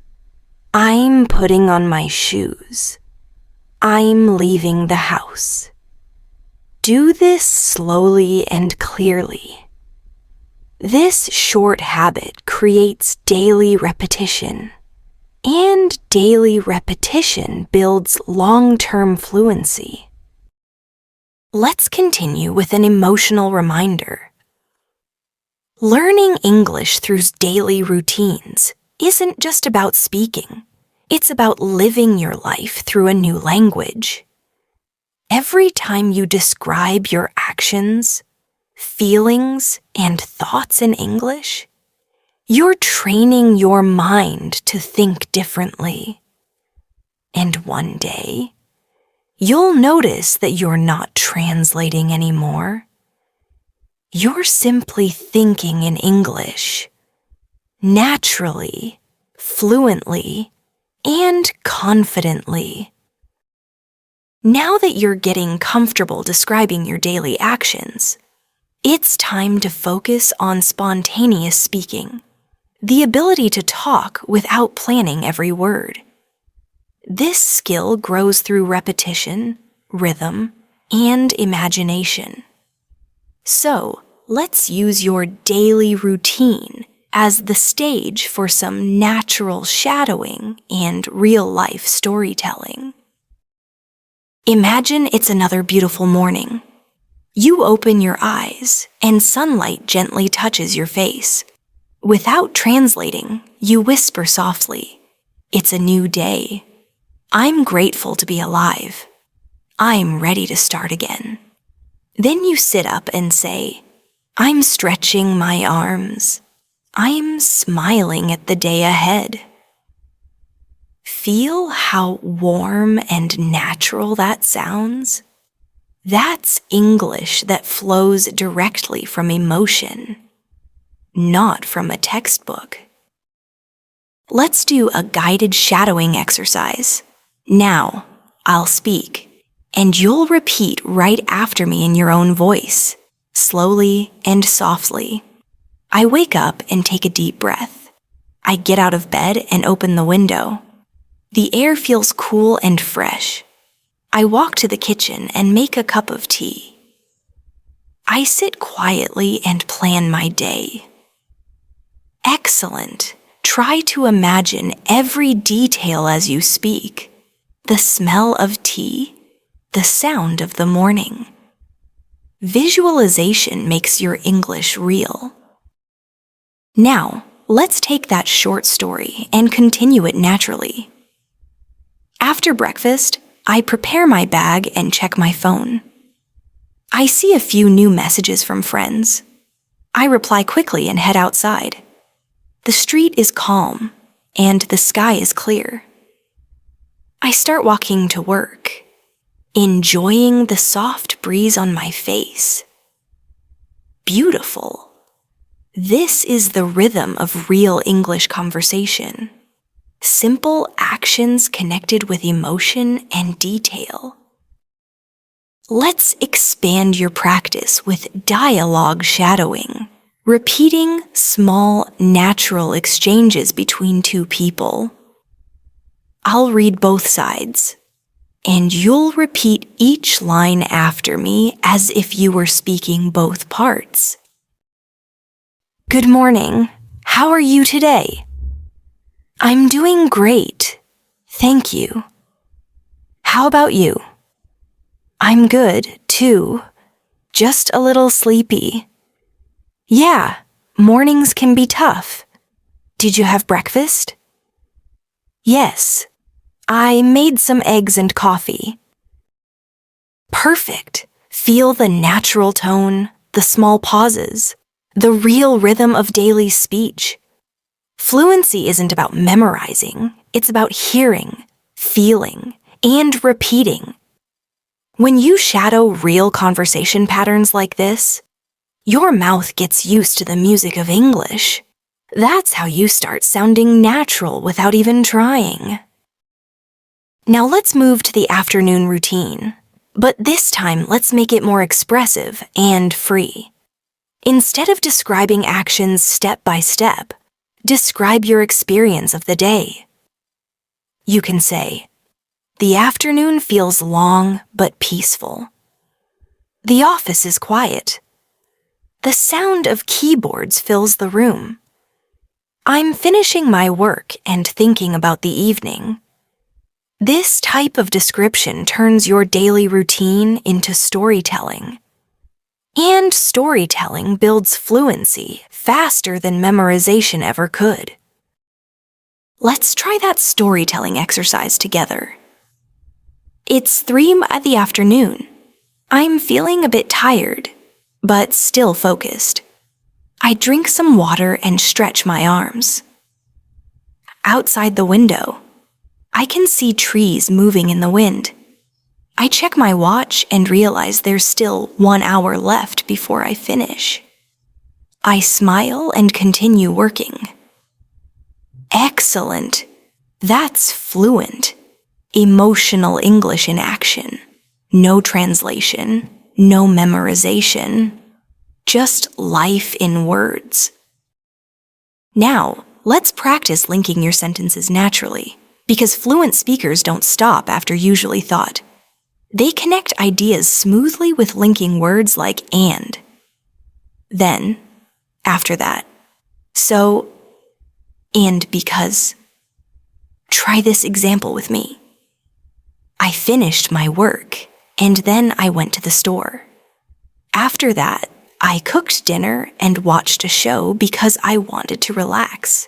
I'm putting on my shoes, I'm leaving the house. Do this slowly and clearly. This short habit creates daily repetition, and daily repetition builds long-term fluency. Let's continue with an emotional reminder. Learning English through daily routines isn't just about speaking. It's about living your life through a new language. Every time you describe your actions, feelings, and thoughts in English, you're training your mind to think differently. And one day, you'll notice that you're not translating anymore. You're simply thinking in English, naturally, fluently, and confidently. Now that you're getting comfortable describing your daily actions, it's time to focus on spontaneous speaking, the ability to talk without planning every word. This skill grows through repetition, rhythm, and imagination. So, let's use your daily routine as the stage for some natural shadowing and real-life storytelling. Imagine it's another beautiful morning. You open your eyes, and sunlight gently touches your face. Without translating, you whisper softly, "It's a new day. I'm grateful to be alive. I'm ready to start again." Then you sit up and say, "I'm stretching my arms. I'm smiling at the day ahead." Feel how warm and natural that sounds? That's English that flows directly from emotion, not from a textbook. Let's do a guided shadowing exercise. Now, I'll speak, and you'll repeat right after me in your own voice, slowly and softly. I wake up and take a deep breath. I get out of bed and open the window. The air feels cool and fresh. I walk to the kitchen and make a cup of tea. I sit quietly and plan my day. Excellent. Try to imagine every detail as you speak. The smell of tea, the sound of the morning. Visualization makes your English real. Now, let's take that short story and continue it naturally. After breakfast, I prepare my bag and check my phone. I see a few new messages from friends. I reply quickly and head outside. The street is calm, and the sky is clear. I start walking to work, enjoying the soft breeze on my face. Beautiful. This is the rhythm of real English conversation. Simple actions connected with emotion and detail. Let's expand your practice with dialogue shadowing, repeating small, natural exchanges between two people. I'll read both sides, and you'll repeat each line after me as if you were speaking both parts. Good morning. How are you today? I'm doing great. Thank you. How about you? I'm good, too. Just a little sleepy. Yeah, mornings can be tough. Did you have breakfast? Yes, I made some eggs and coffee. Perfect. Feel the natural tone, the small pauses, the real rhythm of daily speech. Fluency isn't about memorizing, it's about hearing, feeling, and repeating. When you shadow real conversation patterns like this, your mouth gets used to the music of English. That's how you start sounding natural without even trying. Now let's move to the afternoon routine, but this time let's make it more expressive and free. Instead of describing actions step by step, describe your experience of the day. You can say, "The afternoon feels long but peaceful. The office is quiet. The sound of keyboards fills the room. I'm finishing my work and thinking about the evening." This type of description turns your daily routine into storytelling. And storytelling builds fluency faster than memorization ever could. Let's try that storytelling exercise together. It's 3 at the afternoon. I'm feeling a bit tired, but still focused. I drink some water and stretch my arms. Outside the window, I can see trees moving in the wind. I check my watch and realize there's still 1 hour left before I finish. I smile and continue working. Excellent. That's fluent. Emotional English in action. No translation, no memorization. Just life in words. Now, let's practice linking your sentences naturally, because fluent speakers don't stop after usually thought. They connect ideas smoothly with linking words like and. Then, after that, So, and because. Try this example with me. I finished my work, and then I went to the store. After that, I cooked dinner and watched a show because I wanted to relax.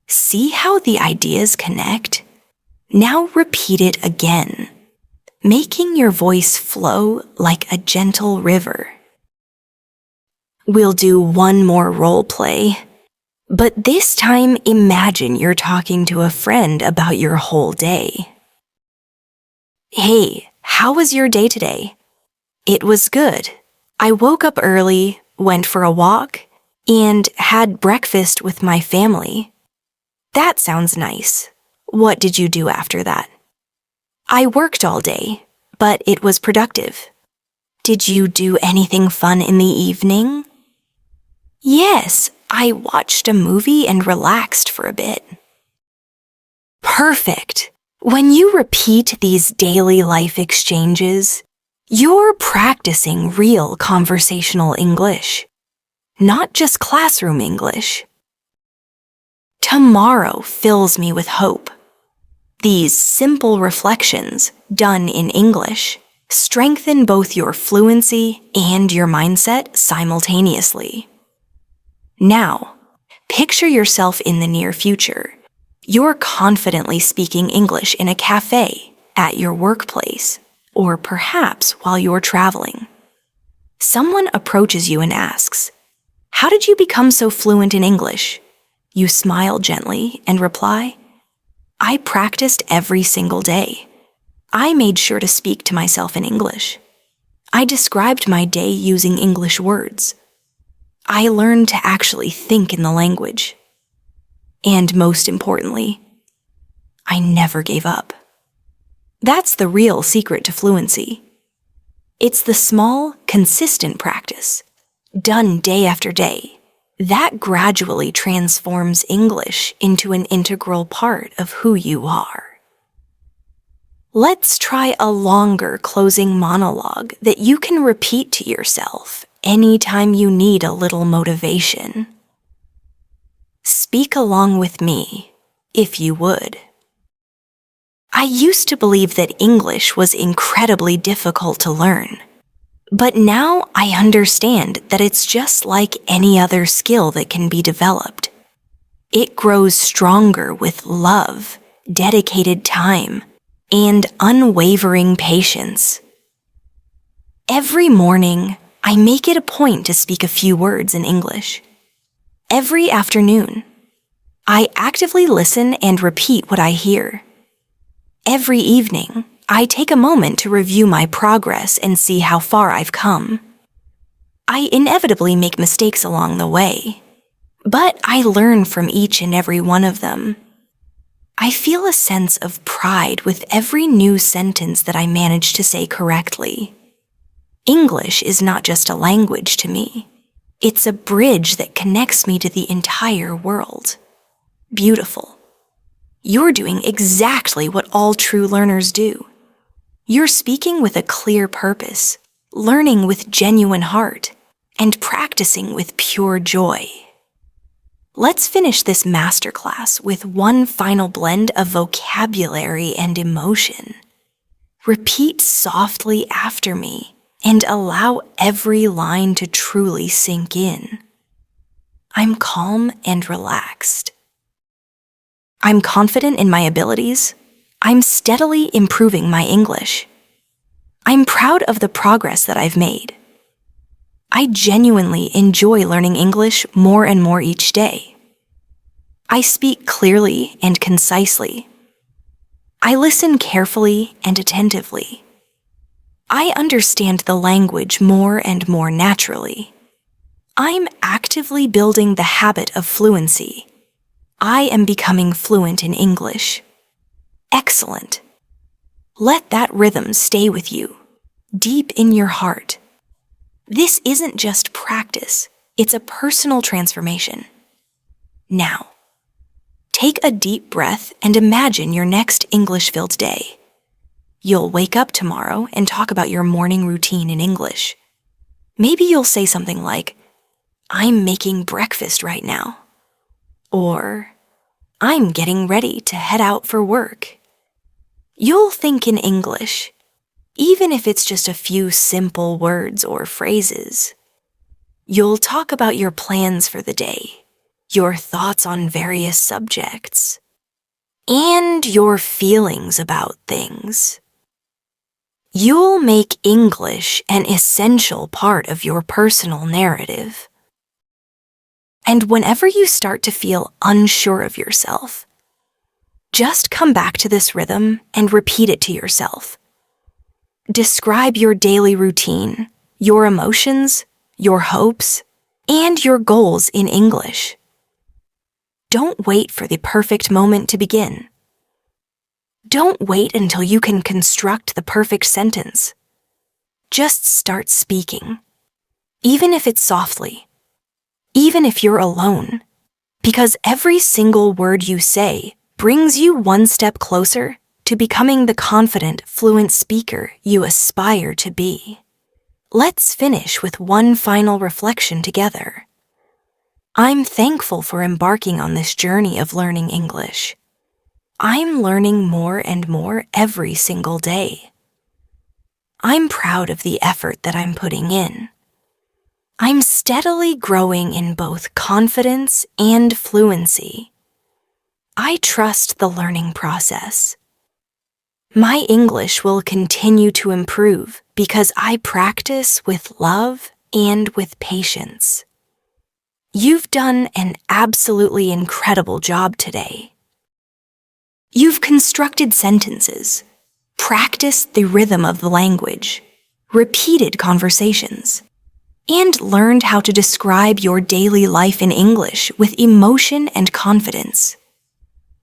See how the ideas connect? Now repeat it again, making your voice flow like a gentle river. We'll do one more role play, but this time imagine you're talking to a friend about your whole day. Hey, how was your day today? It was good. I woke up early, went for a walk, and had breakfast with my family. That sounds nice. What did you do after that? I worked all day, but it was productive. Did you do anything fun in the evening? Yes, I watched a movie and relaxed for a bit. Perfect. When you repeat these daily life exchanges, you're practicing real conversational English, not just classroom English. Tomorrow fills me with hope. These simple reflections, done in English, strengthen both your fluency and your mindset simultaneously. Now, picture yourself in the near future. You're confidently speaking English in a cafe, at your workplace, or perhaps while you're traveling. Someone approaches you and asks, "How did you become so fluent in English?" You smile gently and reply, "I practiced every single day. I made sure to speak to myself in English. I described my day using English words. I learned to actually think in the language. And most importantly, I never gave up." That's the real secret to fluency. It's the small, consistent practice, done day after day, that gradually transforms English into an integral part of who you are. Let's try a longer closing monologue that you can repeat to yourself anytime you need a little motivation. Speak along with me, if you would. I used to believe that English was incredibly difficult to learn, but now I understand that it's just like any other skill that can be developed. It grows stronger with love, dedicated time, and unwavering patience. Every morning, I make it a point to speak a few words in English. Every afternoon, I actively listen and repeat what I hear. Every evening, I take a moment to review my progress and see how far I've come. I inevitably make mistakes along the way, but I learn from each and every one of them. I feel a sense of pride with every new sentence that I manage to say correctly. English is not just a language to me. It's a bridge that connects me to the entire world. Beautiful. You're doing exactly what all true learners do. You're speaking with a clear purpose, learning with genuine heart, and practicing with pure joy. Let's finish this masterclass with one final blend of vocabulary and emotion. Repeat softly after me and allow every line to truly sink in. I'm calm and relaxed. I'm confident in my abilities. I'm steadily improving my English. I'm proud of the progress that I've made. I genuinely enjoy learning English more and more each day. I speak clearly and concisely. I listen carefully and attentively. I understand the language more and more naturally. I'm actively building the habit of fluency. I am becoming fluent in English. Excellent. Let that rhythm stay with you, deep in your heart. This isn't just practice, it's a personal transformation. Now, take a deep breath and imagine your next English-filled day. You'll wake up tomorrow and talk about your morning routine in English. Maybe you'll say something like, I'm making breakfast right now. Or, I'm getting ready to head out for work. You'll think in English, even if it's just a few simple words or phrases. You'll talk about your plans for the day, your thoughts on various subjects, and your feelings about things. You'll make English an essential part of your personal narrative. And whenever you start to feel unsure of yourself, just come back to this rhythm and repeat it to yourself. Describe your daily routine, your emotions, your hopes, and your goals in English. Don't wait for the perfect moment to begin. Don't wait until you can construct the perfect sentence. Just start speaking, even if it's softly, even if you're alone, because every single word you say brings you one step closer to becoming the confident, fluent speaker you aspire to be. Let's finish with one final reflection together. I'm thankful for embarking on this journey of learning English. I'm learning more and more every single day. I'm proud of the effort that I'm putting in. I'm steadily growing in both confidence and fluency. I trust the learning process. My English will continue to improve because I practice with love and with patience. You've done an absolutely incredible job today. You've constructed sentences, practiced the rhythm of the language, repeated conversations, and learned how to describe your daily life in English with emotion and confidence.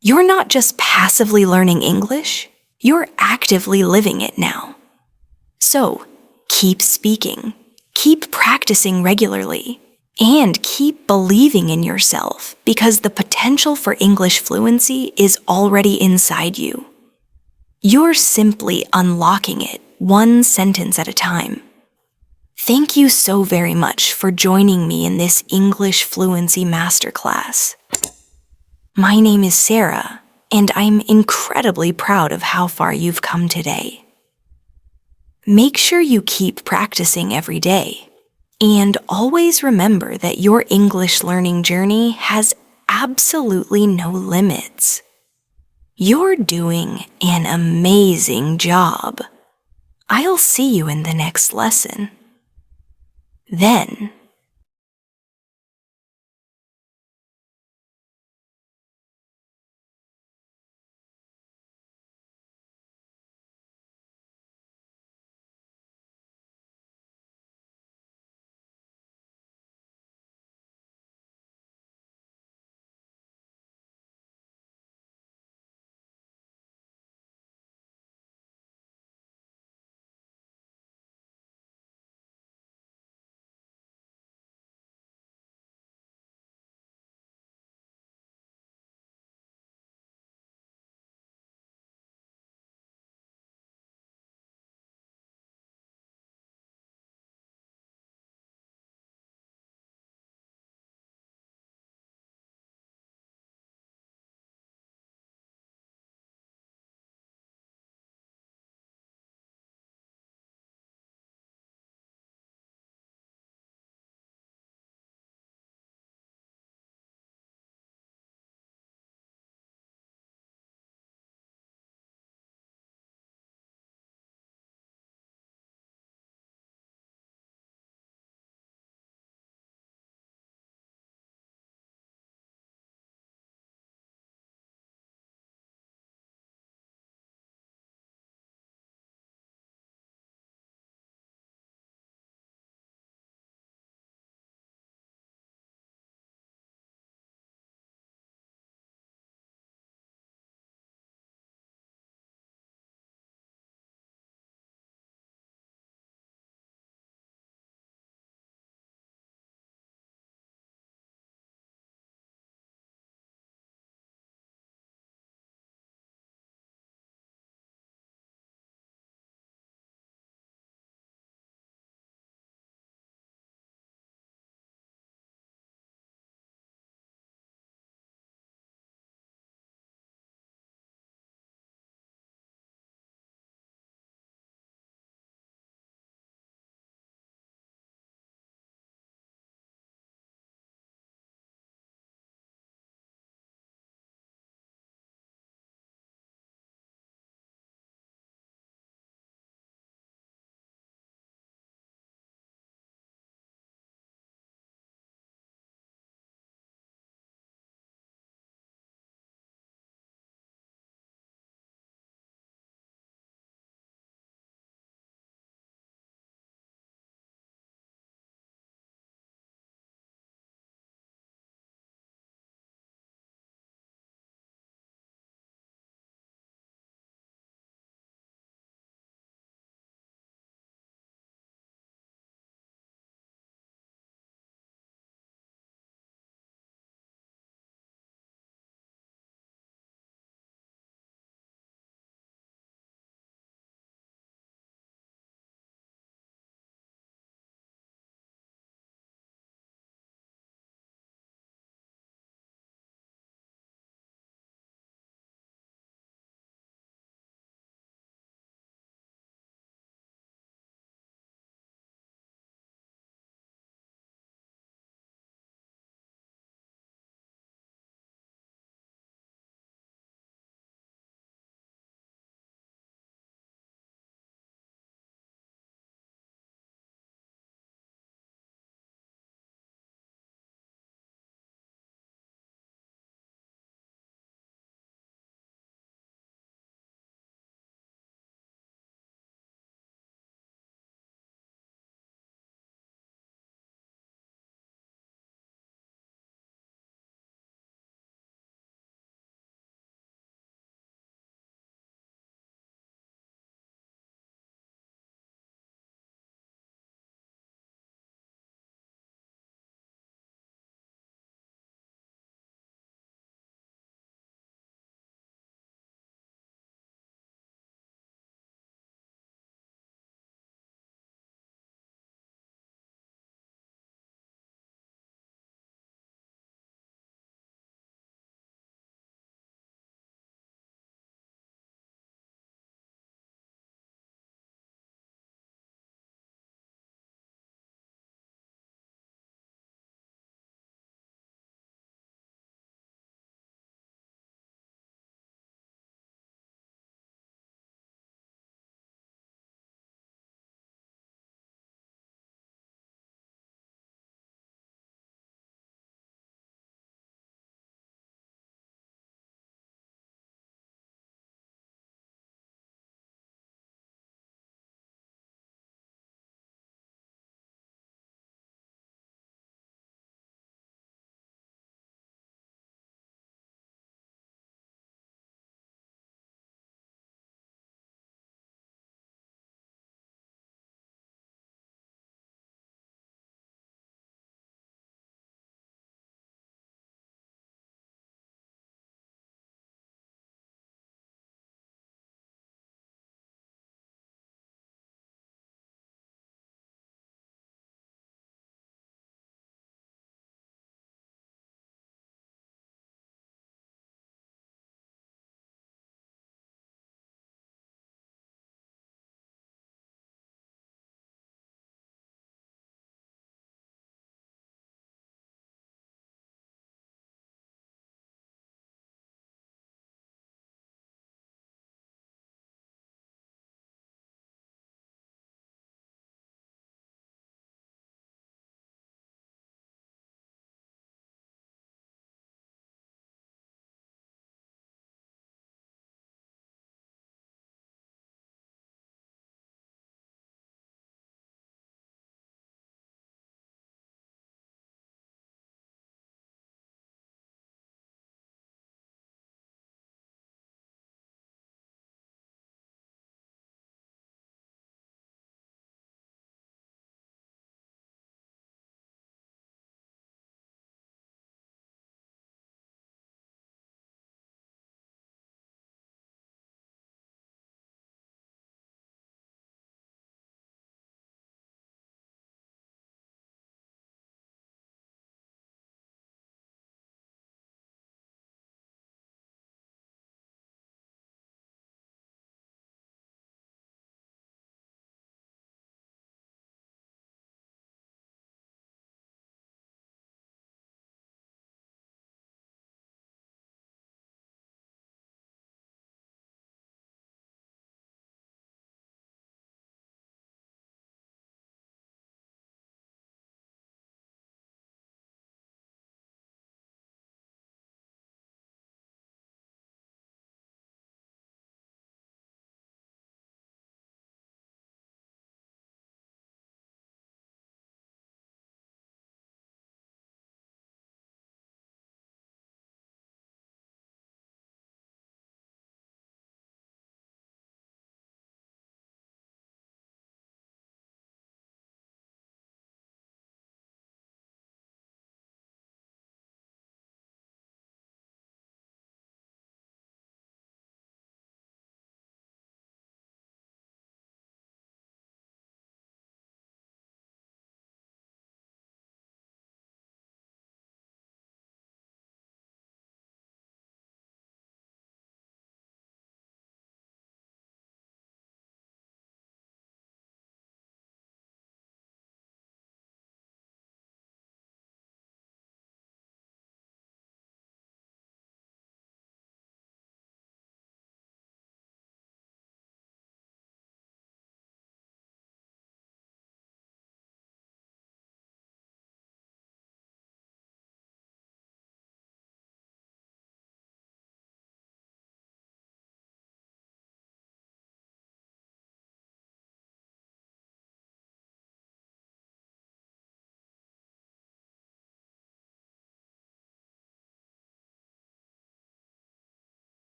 You're not just passively learning English, you're actively living it now. So, keep speaking, keep practicing regularly, and keep believing in yourself because the potential for English fluency is already inside you. You're simply unlocking it one sentence at a time. Thank you so very much for joining me in this English fluency masterclass. My name is Sarah, and I'm incredibly proud of how far you've come today. Make sure you keep practicing every day, and always remember that your English learning journey has absolutely no limits. You're doing an amazing job. I'll see you in the next lesson. Then,